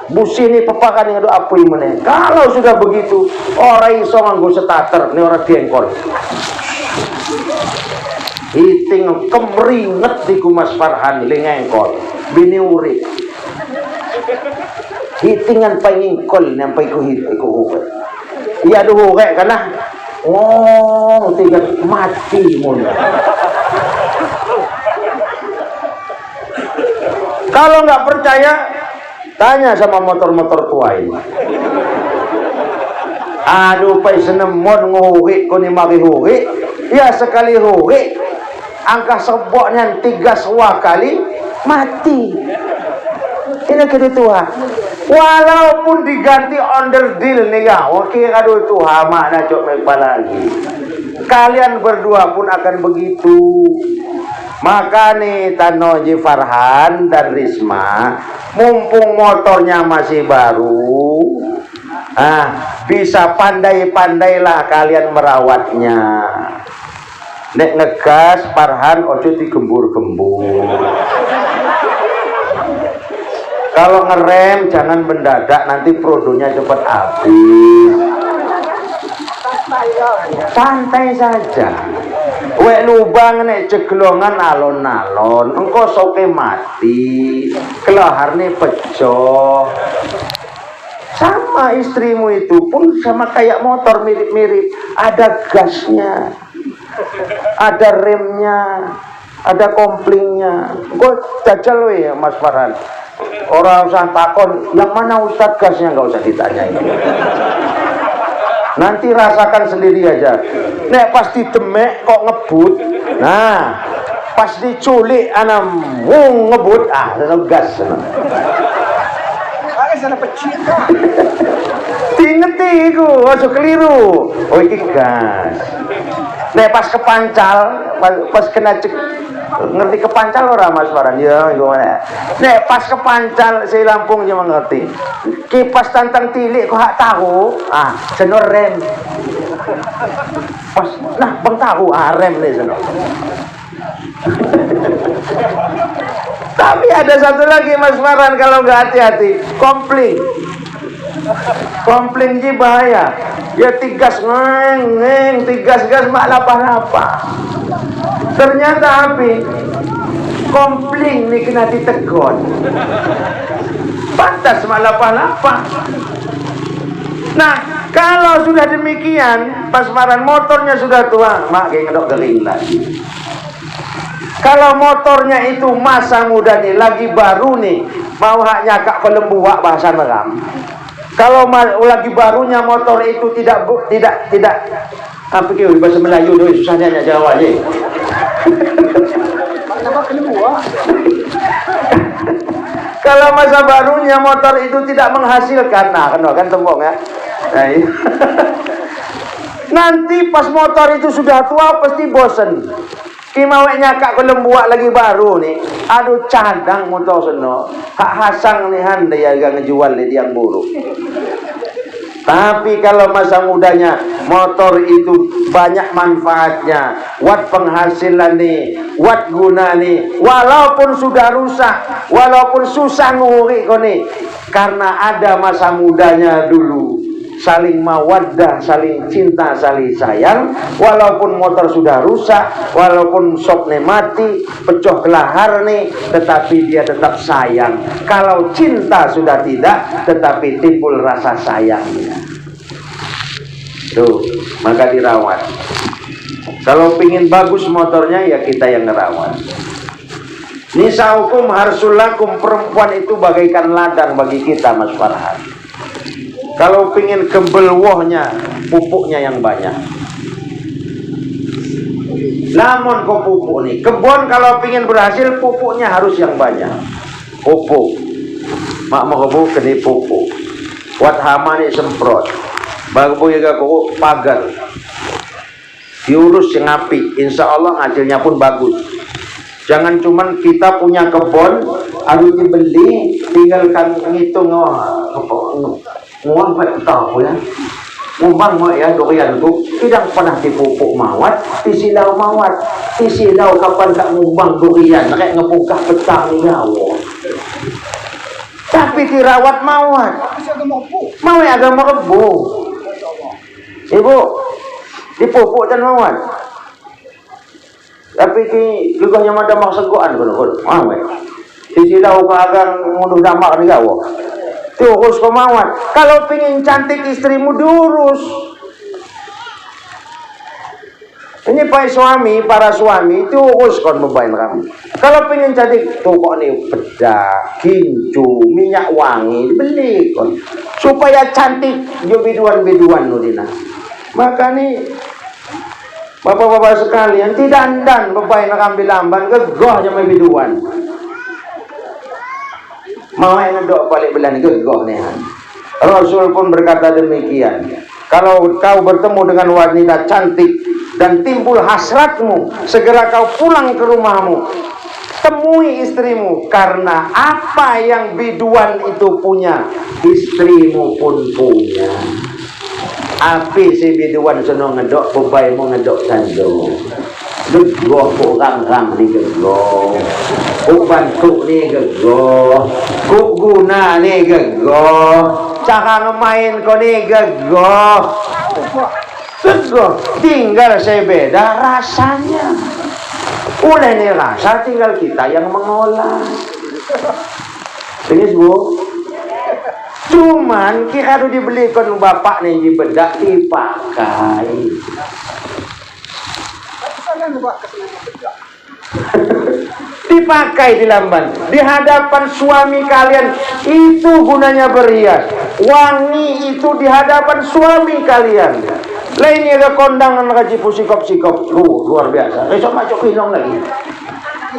busi ini pepakan yang ada apa ini. Kalau sudah begitu, orang iso nganggo starter, ini orang diengkol. Hiting kemeringet di Mas Farhan lengengkol bini urip hitingan pengingkol nyampai ku iya duh kayak karena tiga mati mun. Kalau nggak percaya tanya sama motor-motor tua ini. Aduh pai senemon ngohi ko ni maki hohi ya sekali hohi angka seboknya 3 kali mati. Ini kita tua. Walaupun diganti under deal nih ya, oke aduh itu hama nak cok lagi. Kalian berdua pun akan begitu. Maka nih Tanoji Farhan dan Risma, mumpung motornya masih baru, bisa pandai-pandailah kalian merawatnya. Nek ngegas Farhan ojo digembur-gembur. Kalau ngerem jangan mendadak, nanti produnya cepat habis. Santai saja. Wek lubang nek jeglongan alon-alon, engko soke mati, kelaharne pecah. Sama istrimu itu pun sama kayak motor mirip-mirip, ada gasnya, ada remnya, ada komplingnya. Gue jajal ya Mas Farhan. Orang usah takon, yang mana Ustadz gasnya nggak usah ditanyain. Nanti rasakan sendiri aja. Nek pas didemek kok ngebut. Nah, pas diculik anak ngebut, gas. Tingeti iku, aja keliru. Oh iki gas. Nek pas kepancal, pas kena ngerti kepancal ora Mas Farhan? Ya, gimana? Nek pas kepancal si Lampung cuma ngerti. Kipas tantang tilik kok hak tahu. Senor rem. Pas nah bang tahu rem nih senor. Tapi ada satu lagi Mas Farhan kalau nggak hati-hati, kompling. Kompling ji bahaya. Ya tigas ngeng, tigas gas mak lapa-lapa. Ternyata api kompling nih kena ditegon. Pantas mak lapa-lapa. Nah, kalau sudah demikian, Mas Farhan motornya sudah tua, mak kayak ngedok geling lagi. Kalau motornya itu masa muda nih, lagi baru nih, mau hak nyakak pelembuak bahasa neram. Kalau lagi barunya motor itu tidak apa kira bahasa Melayu doi susahnya nyak Jawa aja. Kalau masa barunya motor itu tidak menghasilkan, nah kan tembok ya. Nah, iya. Nanti pas motor itu sudah tua pasti bosen. Kimaweknya kak kelembuak lagi baru nih. Aduh cadang motor seno. Hak hasang nih handai agak ngejual nih yang buruk. Tapi kalau masa mudanya motor itu banyak manfaatnya, watt penghasilan nih, watt guna nih, walaupun sudah rusak, walaupun susah nguri kok nih, karena ada masa mudanya dulu. Saling mawaddah, saling cinta, saling sayang. Walaupun motor sudah rusak, walaupun sopnya mati, pecah kelahar nih, tetapi dia tetap sayang. Kalau cinta sudah tidak, tetapi timbul rasa sayangnya. Tuh, maka dirawat. Kalau pingin bagus motornya, ya kita yang ngerawat. Nisa hukum harsulakum, perempuan itu bagaikan ladang bagi kita Mas Farhan. Kalau pingin kebel wohnya, pupuknya yang banyak. Namun kok pupuk nih, kebun kalau pingin berhasil pupuknya harus yang banyak. Pupuk, mak mau kebun kena pupuk. Buat hama nih semprot. Bagus juga kok pagar. Diurus yang api, insya Allah hasilnya pun bagus. Jangan cuman kita punya kebun, harus dibeli, tinggalkan ngitung nguang baik tahu ya, ngubang mau ya doyan tu tidak pernah dipupuk mawat, disilau mawat, disilau kapan tak ngubang durian, kayak ngepukah petang nyawa. Tapi dirawat mawat, mau ya agama kebu, ibu dipupuk dan mawat. Tapi ki juga yang ada maksegoan kan, disilau kagang ngunuh damak ni gawo. Diurus kemauan. Kalau pingin cantik istrimu diurus. Ini para suami diurus kon bebain kamu. Kalau pingin cantik tuh kok nih bedak, gincu, minyak wangi beli kon. Supaya cantik jo biduan nudina. Maka nih bapak-bapak sekalian tidak dan bebain ambil lamban gegoh jamai biduan. Mau yang ngedok balik belan gegoh nih. Rasul pun berkata demikian. Kalau kau bertemu dengan wanita cantik dan timbul hasratmu, segera kau pulang ke rumahmu. Temui istrimu, karena apa yang biduan itu punya, istrimu pun punya. Api si biduan senang ngedok, bebaimu ngedok sandung. Gegoh kurang-rang di gegoh, kuk bantu ni gegoh, kuk guna ni gegoh, cara ngemain ko ni gegoh. Gegoh, tinggal saya beda rasanya. Udah ni rasa tinggal kita yang mengolah. Ini bu. Cuman kira tu dibelikan bapak ni di bedak dipakai. Dipakai di lamban, di hadapan suami kalian. Itu gunanya berhias. Wangi itu di hadapan suami kalian. Lainnya ke kondangan ngaji pusikop-sikop. Luar biasa. Besok macam pinong lagi.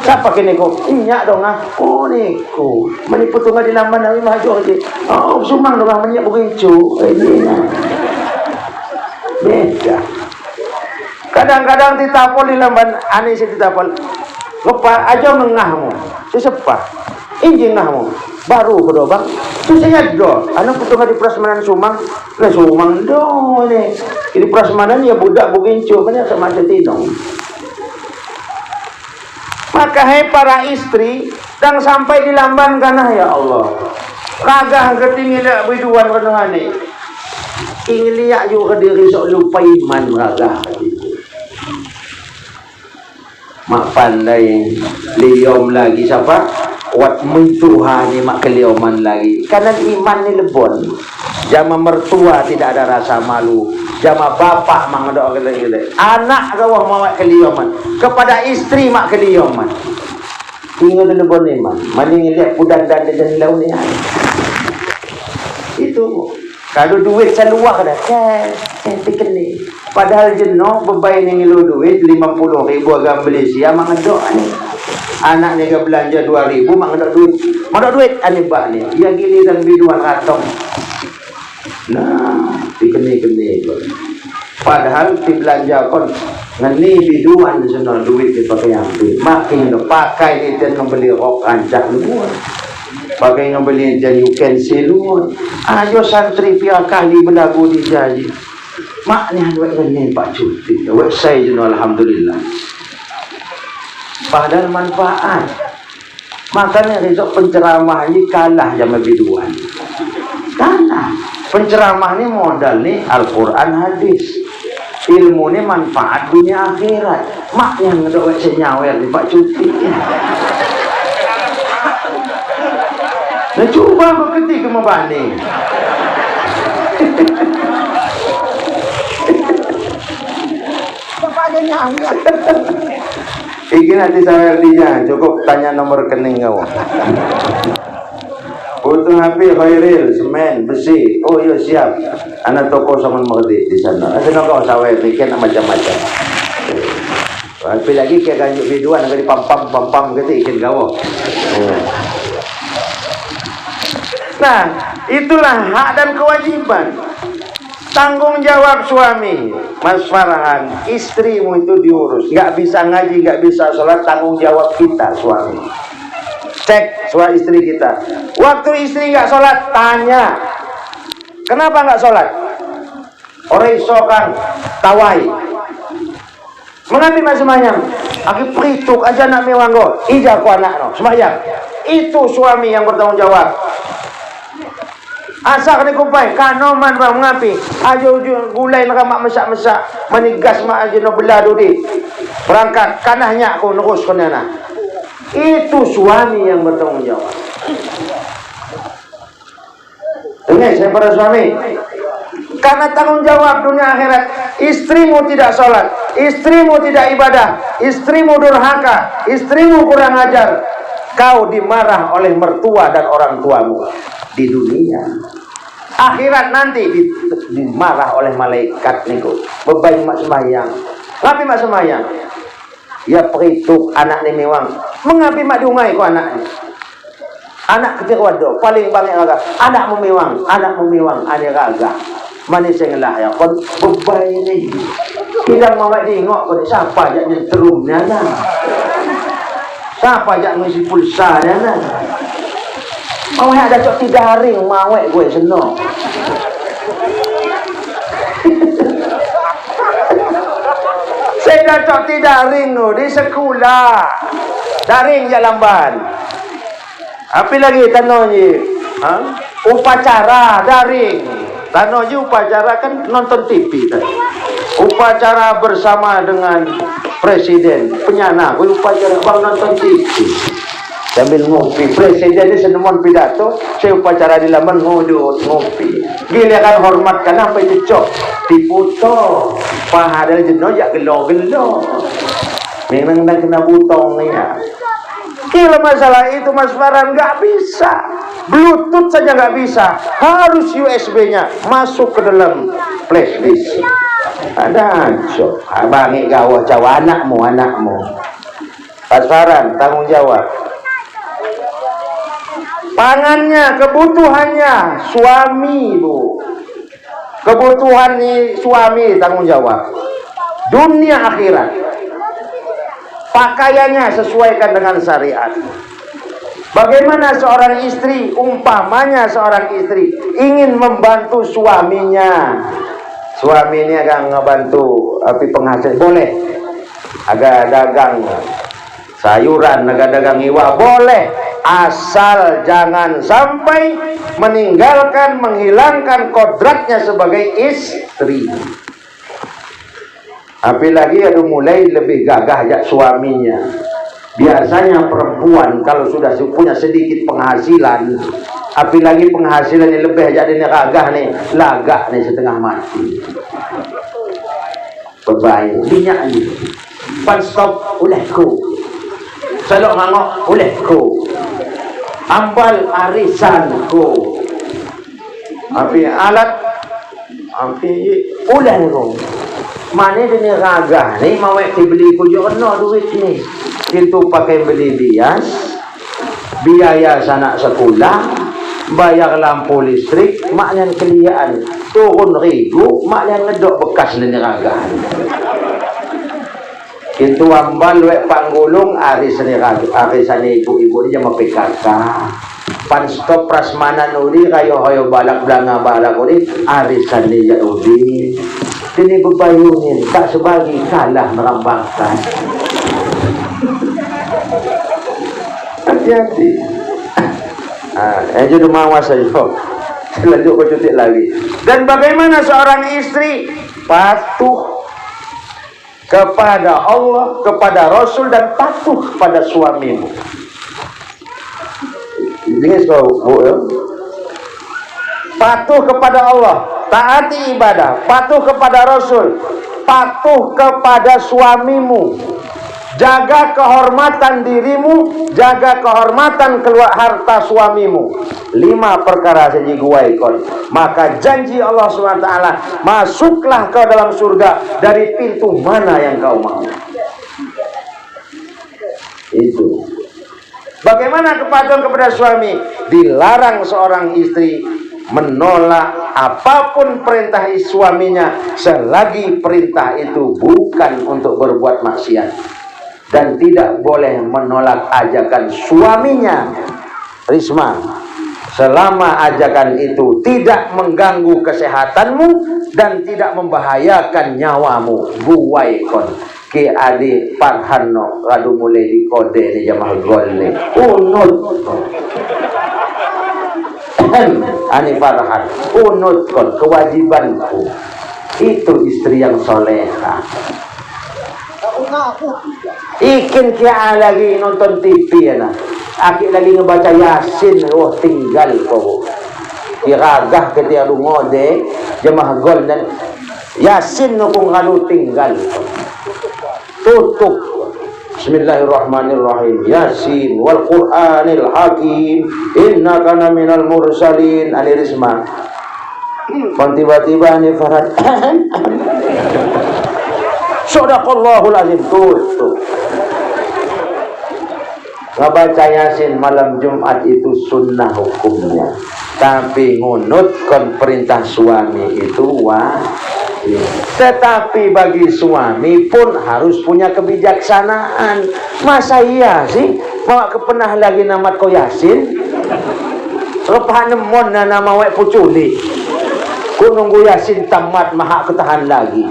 Siapa kini kok? Inyak dong ah. Oh niku. Menipu tunggal di lamban kami maju aja. Oh sumang dong ah menyak begitu. Beda. Kadang-kadang ditapol di lamban, aneh sih ditapol. Lupa aja ngahmu, sesepah, injing ngahmu, baru kedo bang, tu saya do, anak putungan di prasmanan Sumang, lah Sumang do ni, di prasmanan ya budak bugincu, banyak semacam tinong. Maka hai para istri, dan sampai di lamban kana ya Allah, ragah ketinggi liak biduan renungan ni, ingin liak juga diri sok lupa iman ragah. Mak pandai liom lagi siapa? Wat mentuhani mak kelioman lagi. Karena iman ni lebon. Jama mertua tidak ada rasa malu. Jama bapak mangdok gele-gele. Anak gawah mak kelioman. Kepada istri mak kelioman. Tinggal lebon iman. Mending lihat pudan dan lau ni. Itu. Kalau duit seluar dah. Cantik ni. Padahal jenuh bebai ni ngilu duit 50.000 agak Malaysia mangdok ni. Anak ni ke belanja 2.000 mangdok duit. Mangdok duit ani bak ni. Ya giliran biduan ratong. Nah, dikeni-keni. Padahal di belanja kon ngeni biduan senol duit dipakai ambil. Makin pakai ni dan membeli rok ancak lu. Pakai membeli dan you can see lu. Ayo santri pia kali belagu di jaji. Mak ni buat ni Pak Cuti. Buat saya je alhamdulillah. Padahal manfaat. Makanya besok penceramah ni kalah sama biduan. Kalah. Penceramah ni modal ni Al-Quran hadis. Ilmu ni manfaat dunia akhirat. Mak yang ada buat senyawer ni Pak Cuti. Nah cuba kau ketika membanding. Iki nanti saya dia cukup tanya nomor rekening kau. Butuh HP Khairil, semen, besi. Oh iya siap. Anak toko sama mengerti di sana. Ada kau sawah bikin macam-macam. Tapi lagi kayak ganjuk biduan agak dipam-pam gitu ikan gawo. Nah, itulah hak dan kewajiban. Tanggung jawab suami, Mas Farhan, istrimu itu diurus. Gak bisa ngaji, gak bisa sholat, tanggung jawab kita suami. Cek suami istri kita. Waktu istri gak sholat, tanya, kenapa gak sholat? Orang isokan tawai. Mengapa mas semayang? Aki perituk aja nak mewanggo. Ija ku anak no semayang. Itu suami yang bertanggung jawab. Asak ni kumpai kanoman bang mengapi ajo gulai nak mak masak-masak manigas mak aja no beladu di berangkat kanahnya aku nerus kenana. Itu suami yang bertanggung jawab. Dengar saya para suami, karena tanggung jawab dunia akhirat. Istrimu tidak sholat, istrimu tidak ibadah, istrimu durhaka, istrimu kurang ajar, kau dimarah oleh mertua dan orang tuamu. Di dunia akhirat nanti dimarah oleh malaikat niku. Beban mak semayang, ngapi mak semayang? Ya perituk anak ni mewang. Mengapi mak diungai ku anak ni? Anak kecil wado paling banyak raga. Anakmu mewang, ane raga. Manis yang lah ya kon beban ni. Tidak mau tengok kon siapa jak nyenterumnya nah. Siapa jak ngisi pulsa dia nah. Mau ada cok tidaring mawek gue senang. Saya dah cok tidaring no di sekolah. Daring jalan ban. Apa lagi tanoji? Upacara daring. Tanoji upacara kan nonton TV tadi. Upacara bersama dengan presiden penyana. Gue upacara bang nonton TV. Sambil ngopi, presiden ini senemon pidato, saya upacara di laman ngudut ngopi. Gila kan hormatkan apa itu cok, diputo, pahadal jenuh ya gelo-gelo. Memang kena butong nih ya. Kira masalah itu Mas Farhan nggak bisa. Bluetooth saja nggak bisa. Harus USB-nya masuk ke dalam flashdisk. Ada so, abang gawa cawa anakmu. Mas Farhan tanggung jawab. Pangannya, kebutuhannya suami, Bu. Kebutuhan suami tanggung jawab. Dunia akhirat. Pakaiannya sesuaikan dengan syariat. Bagaimana seorang istri, umpamanya seorang istri ingin membantu suaminya. Suami ini akan ngebantu api penghasil, boleh. Agak dagang sayuran, agak dagang iwa, boleh. Asal jangan sampai menghilangkan kodratnya sebagai istri. Apalagi ada mulai lebih gagah jak suaminya. Biasanya perempuan kalau sudah punya sedikit penghasilan, apalagi penghasilannya lebih jadi gagah nih, lagak nih setengah mati. Berbahaya. Minyak ini. Pan stop, ulehku. Selok ngangok, ulehku. Ambal arisanku. Api alat, api ulehku. Mana dia gagah ni mau beli pujuk kena duit ni. Itu pakai beli bias, biaya sanak sekolah, bayar lampu listrik, maknya keliaan turun ribu, maknya ngedok bekas ni gagah. Itu ambal wek panggulung arisan ibu-ibu ni jama PKK. Pan stop prasmanan uli kayo balak belanga balak uli arisan ni uli. Ini bebayunin tak sebagi kalah merambakan. Hati-hati. Jadi mawas saja. Lanjut ke cuti lagi. Dan bagaimana seorang istri patuh kepada Allah, kepada Rasul, dan patuh kepada suamimu. Dengar kau, Bu, ya? Patuh kepada Allah, taati ibadah, patuh kepada Rasul, patuh kepada suamimu, jaga kehormatan dirimu, jaga kehormatan keluar harta suamimu. 5 perkara saja gua ikon. Maka janji Allah SWT, masuklah ke dalam surga dari pintu mana yang kau mau. Itu. Bagaimana kepatuhan kepada suami? Dilarang seorang istri menolak apapun perintah suaminya selagi perintah itu bukan untuk berbuat maksiat, dan tidak boleh menolak ajakan suaminya, Risma, selama ajakan itu tidak mengganggu kesehatanmu dan tidak membahayakan nyawamu. Buwaikon ke adik Farhano radu mulai di kode ni jamaah gol ni unut Ani Farhan, unut kon kewajibanku. Itu istri yang soleha. Ikin kia lagi nonton TV ya nah. Akik lagi ngebaca Yasin, wah tinggal kau. Iragah ketika lu ngode jemaah gol dan Yasin nukung kalu tinggal. Tutup. Bismillahirrahmanirrahim. Yasin wal Qur'anil Hakim innaka minal mursalin. Ali Risma. Tiba-tiba ni Farhan. Sadaqallahul azim. Tutup. Ngebaca Yasin malam Jumat itu sunnah hukumnya, tapi ngunutkan perintah suami itu wajib. Tetapi bagi suami pun harus punya kebijaksanaan. Masa iya sih mau kepenah lagi namat ko Yasin lepas nemon na nama wek puculi ku nunggu Yasin tamat mahak ketahan lagi.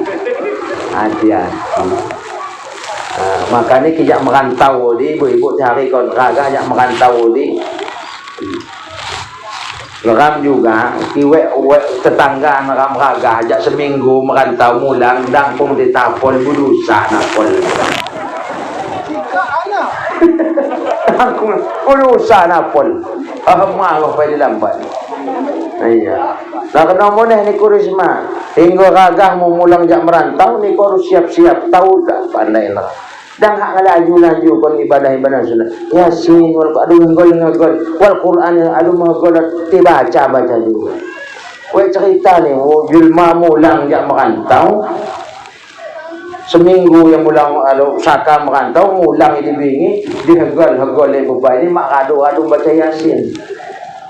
Hati-hati. Makanya kijak merantau di ibu-ibu cari kon raga jak merantau di geram juga kiwek tetangga meram raga ajak seminggu merantau mulang dang pun ditapol budusa napol aku budusa napol malu pada lambat. Iya. Nah kena moneh ni Risma hingga ragah mau mulang jak merantau ni kau harus siap-siap tahu tak pandai lah. dan hak ngelaju kon ibadah sunnah Yasin wal ngagol wal Quran aduh magol dibaca juga. Kowe cerita nih Julma mulang jak merantau seminggu yang mulang saka merantau mulang ini bingi dihegol beban ini mak adu baca Yasin.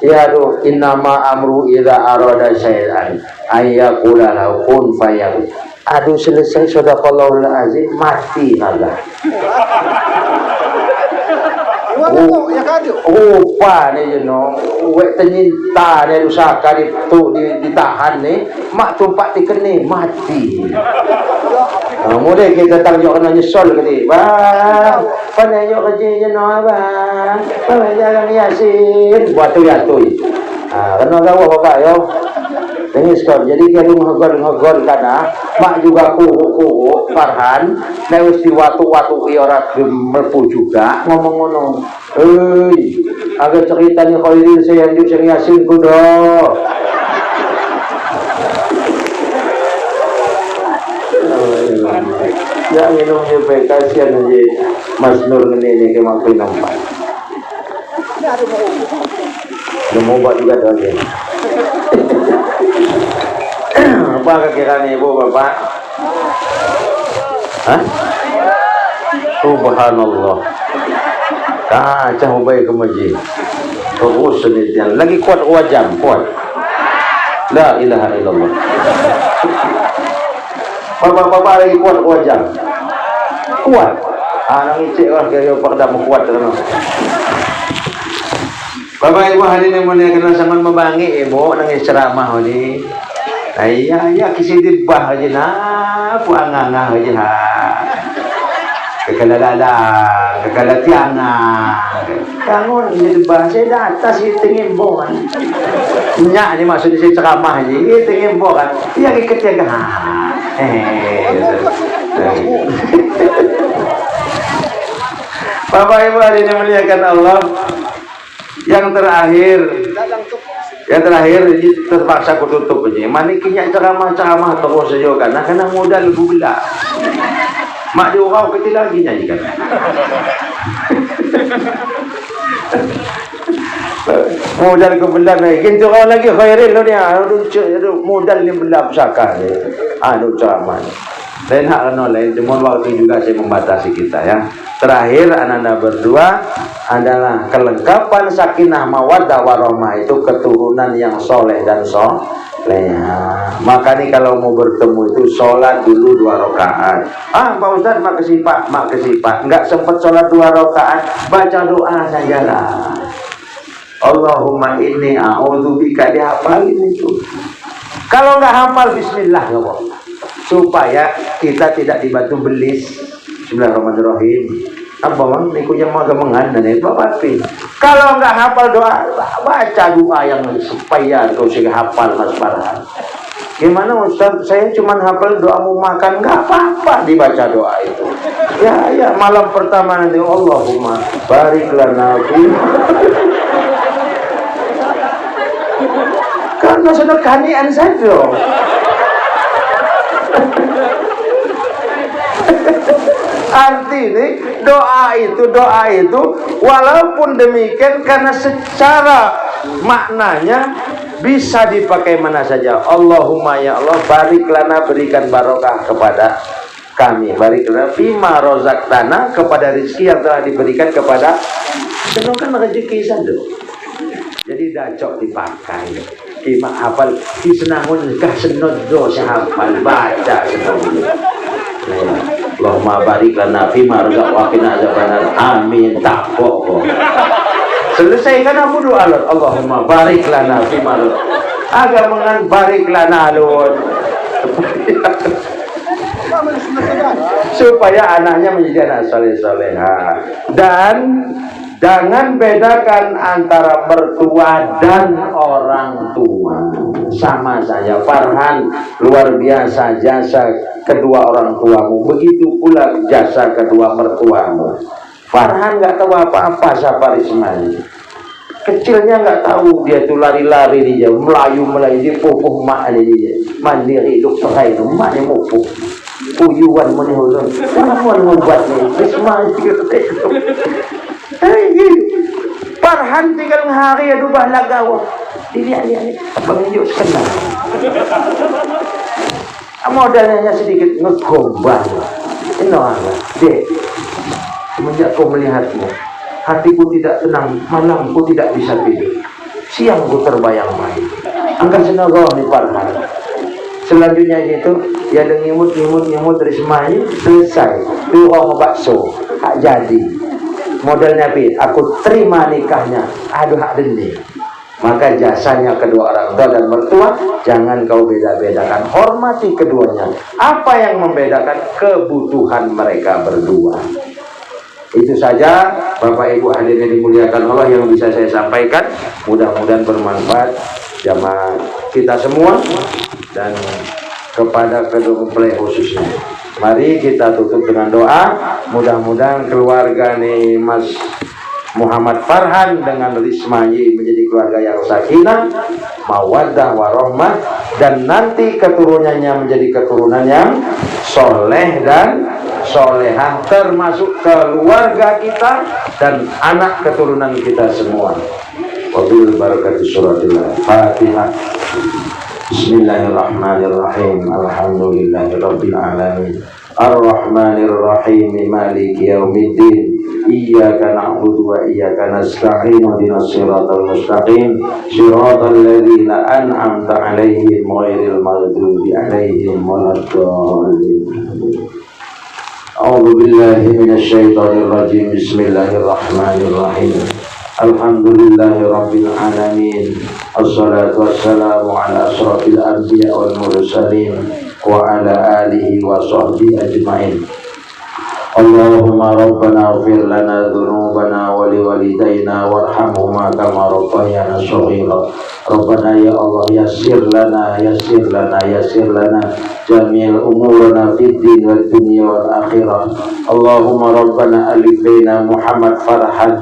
Ya aduh innama amru idza arada syai'an ayyaqula lahu kun fayakun. Aduh selesai sadaqallahul azim mati naga. Rupa ni wek ternyinta ni usaka ditahan ni mak tumpak dikeni mati. Mudah kita tanggung kena nyesol kali. Bang, pandai yo kerja je no bang. Bang jangan Yasin. Buat tu ya tu. Kena gawa bapak yo. Tengis kau. Jadi kalau ngegol kana mak juga kuku Farhan. Lewat di watu orang melpu juga ngomong ngono. Agak cerita ni Khairil saya anjuk sing Yasin kudo. Ya minum sampai kasihan aja Mas Nur ini ke makin nampak. Mau buat juga dah dia. Apa kira ni ibu bapak? Hah? Subhanallah. Kacau baik ke masjid. Terus sendirian. Lagi kuat wajah, kuat. La ilaha illallah. Bapak-bapak lagi kuat wajah. Kuat. Nang icik lah kaya pada kuat kan. Bapak Ibu hari ini mulai kena sangat membangi ibu nangis ceramah ni. Ya kisi dibah aja nah, puangangah aja ha. Kekalala, kekalatianga. Kangon ini dibah saya data sih tingin bo kan. Nyak ni maksudnya saya ceramah aja, tingin bo kan. Ya ketiga ha. Bapak Ibu hari ini muliakan Allah. Yang terakhir ini terpaksa aku tutup aja. Manikinya ceramah terus saja kan. Karena modal gula. Mak dia orang kecil lagi nyanyi kan. Modal kebelah naik. Gitu orang lagi Khairil ni. Modal ni belah pusaka ni. Ceramah ni. Lain hak lain. Cuma waktu juga saya membatasi kita ya. Terakhir anak-anak berdua adalah kelengkapan sakinah mawaddah warahmah itu keturunan yang soleh dan soleha. Maka nih kalau mau bertemu itu sholat dulu 2 rakaat. Pak Ustaz makasih Pak. Enggak sempat sholat 2 rakaat, baca doa sajalah. Allahumma inni a'udzubika, dihafalin itu. Kalau enggak hafal bismillah ya Allah. Supaya kita tidak dibantu belis. Bismillahirrahmanirrahim. Apa bang? Niku yang mau gemengan dan itu apa sih? Kalau enggak hafal doa, baca doa yang supaya kau sih hafal Mas Farhan. Gimana Ustaz? Saya cuma hafal doa mau makan, enggak apa-apa dibaca doa itu. Ya malam pertama nanti Allahumma barik lana fi. Karena sudah kanian saja. Artinya doa itu walaupun demikian karena secara maknanya bisa dipakai mana saja. Allahumma ya Allah barik lana, berikan barokah kepada kami, barik lana fima rozaqtana, kepada rezeki yang telah diberikan kepada senongkan rezeki saja. Jadi dacok dipakai. Ima hafal disenangun kah senodo sahafal baca senangun. Allahumma barik lana fima razaqtana azabannar. Amin. Takok. Selesaikan aku doa Allahumma barik lana fima agak mengan barik lana alun. Supaya anaknya menjadi anak soleh-soleha. Dan jangan bedakan antara mertua dan orang tua. Sama saja Farhan, luar biasa jasa kedua orang tuamu, begitu pula jasa kedua mertuamu. Farhan nggak tahu apa-apa Safar Ismail. Kecilnya nggak tahu dia tuh lari-lari dia, melayu dia pupuh mak dia, mandiri hidup pakai maknya mupuh. puyuan menihulun puyuan ngobatnya Risma Farhan tinggal hari aduh bahlagawa dilihat-lihat abang yuk kenal modalnya sedikit ngegombal ini Allah dek semenjak kau melihatmu hatiku tidak tenang malamku tidak bisa tidur siangku terbayang-bayang angkat senaga nih Farhan selanjutnya itu ya ada nyimut dari semai selesai dua bakso hak jadi modalnya pi aku terima nikahnya aduh hak dending maka jasanya kedua orang tua dan mertua jangan kau beda-bedakan hormati keduanya apa yang membedakan kebutuhan mereka berdua itu saja Bapak Ibu hadirin dimuliakan Allah yang bisa saya sampaikan mudah-mudahan bermanfaat jamaah kita semua dan kepada kedua mempelai khususnya. Mari kita tutup dengan doa. Mudah-mudahan keluarga nih Mas Muhammad Farhan dengan Rismayi menjadi keluarga yang sakinah, mawaddah warahmah dan nanti keturunannya menjadi keturunan yang soleh dan solehah termasuk keluarga kita dan anak keturunan kita semua. Wabil barakatuh suratil Fatihah. Bismillahirrahmanirrahim. Alhamdulillahirabbil alamin. Ar-Rahmanir-Rahim. Maliki yaumiddin. Iyyaka na'budu wa iyyaka nasta'in. Ihdinas siratal mustaqim. Shiratal ladzina an'amta 'alaihim ghairil maghdubi 'alaihim waladdallin. A'udzu billahi minasyaitonir rajim. Bismillahirrahmanirrahim. Alhamdulillahi rabbil alamin. Assalatu wassalamu ala asrafil anbiya wal mursalin wa ala alihi wa sahbihi ajma'in. Allahumma rabbana ighfir lana dhunubana wa liwalidayna warhamhuma kama rabbayana shaghira. Rabbana ya Allah yassir lana jami'al umurana fid din wad dunya wal akhirah. Allahumma rabbana alif baina Muhammad Farhan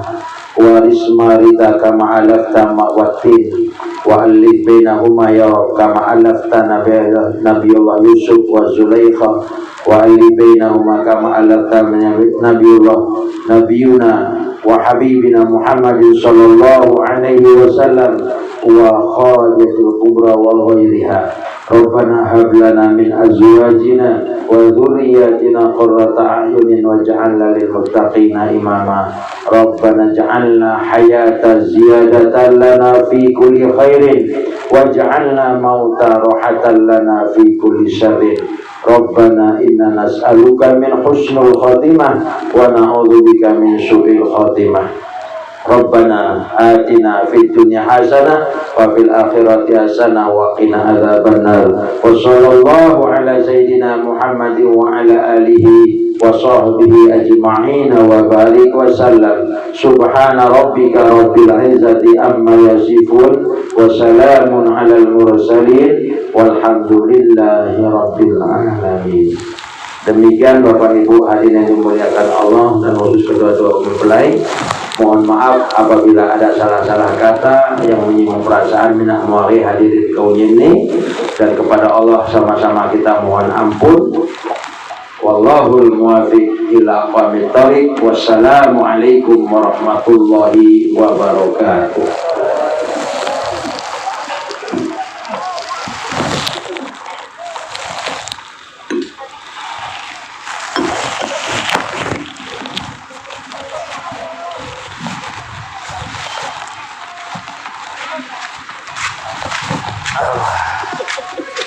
wa Rismarita kama alafta ma'watin wa alif bainahuma ya Rabb kama alafta Nabiullah Yusuf wa Zulaikha wa alif bainahuma kama alafta Nabiyuna wa Habibina Muhammadin sallallahu alaihi wasallam wa khadijatul kubra wa ghairiha. Rabbana hab lana min azwajina wa dhurriyyatina qurrata a'yunin waj'alna lil muttaqina imama. Rabbana ij'alna hayata ziyadatan lana fi kulli khairin waj'alna mauta rahatan lana fi kulli syarrin. Rabbana inna nas'aluka min husnul khatimah wa na'udzubika min su'il khatimah. Rabbana atina fid dunya hasanah wa fil akhirati hasanah wa qina adzabannar. Wa sallallahu ala sayidina Muhammadin wa ala alihi wa sahbihi ajma'in wa barik wa sallam. Subhana rabbika rabbil izzati amma yasifun wa salamun alal mursalin walhamdulillahi rabbil alamin. Demikian Bapak Ibu hadirin yang dimuliakan Allah dan khusus kedua-dua mempelai. Mohon maaf apabila ada salah-salah kata yang menyinggung perasaan minah muari hadirin kaum ini, dan kepada Allah sama-sama kita mohon ampun. Wallahul muwaffiq ila aqwamit thoriq. Wassalamualaikum warahmatullahi wabarakatuh.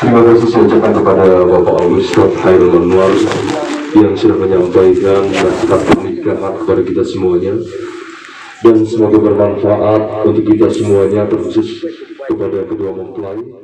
Terima kasih saya ucapkan kepada Bapak Al-Ustadz Khairul Anwar yang sudah menyampaikan nasihat pernikahan kepada kita semuanya, dan semoga bermanfaat untuk kita semuanya, terkhusus kepada kedua mempelai.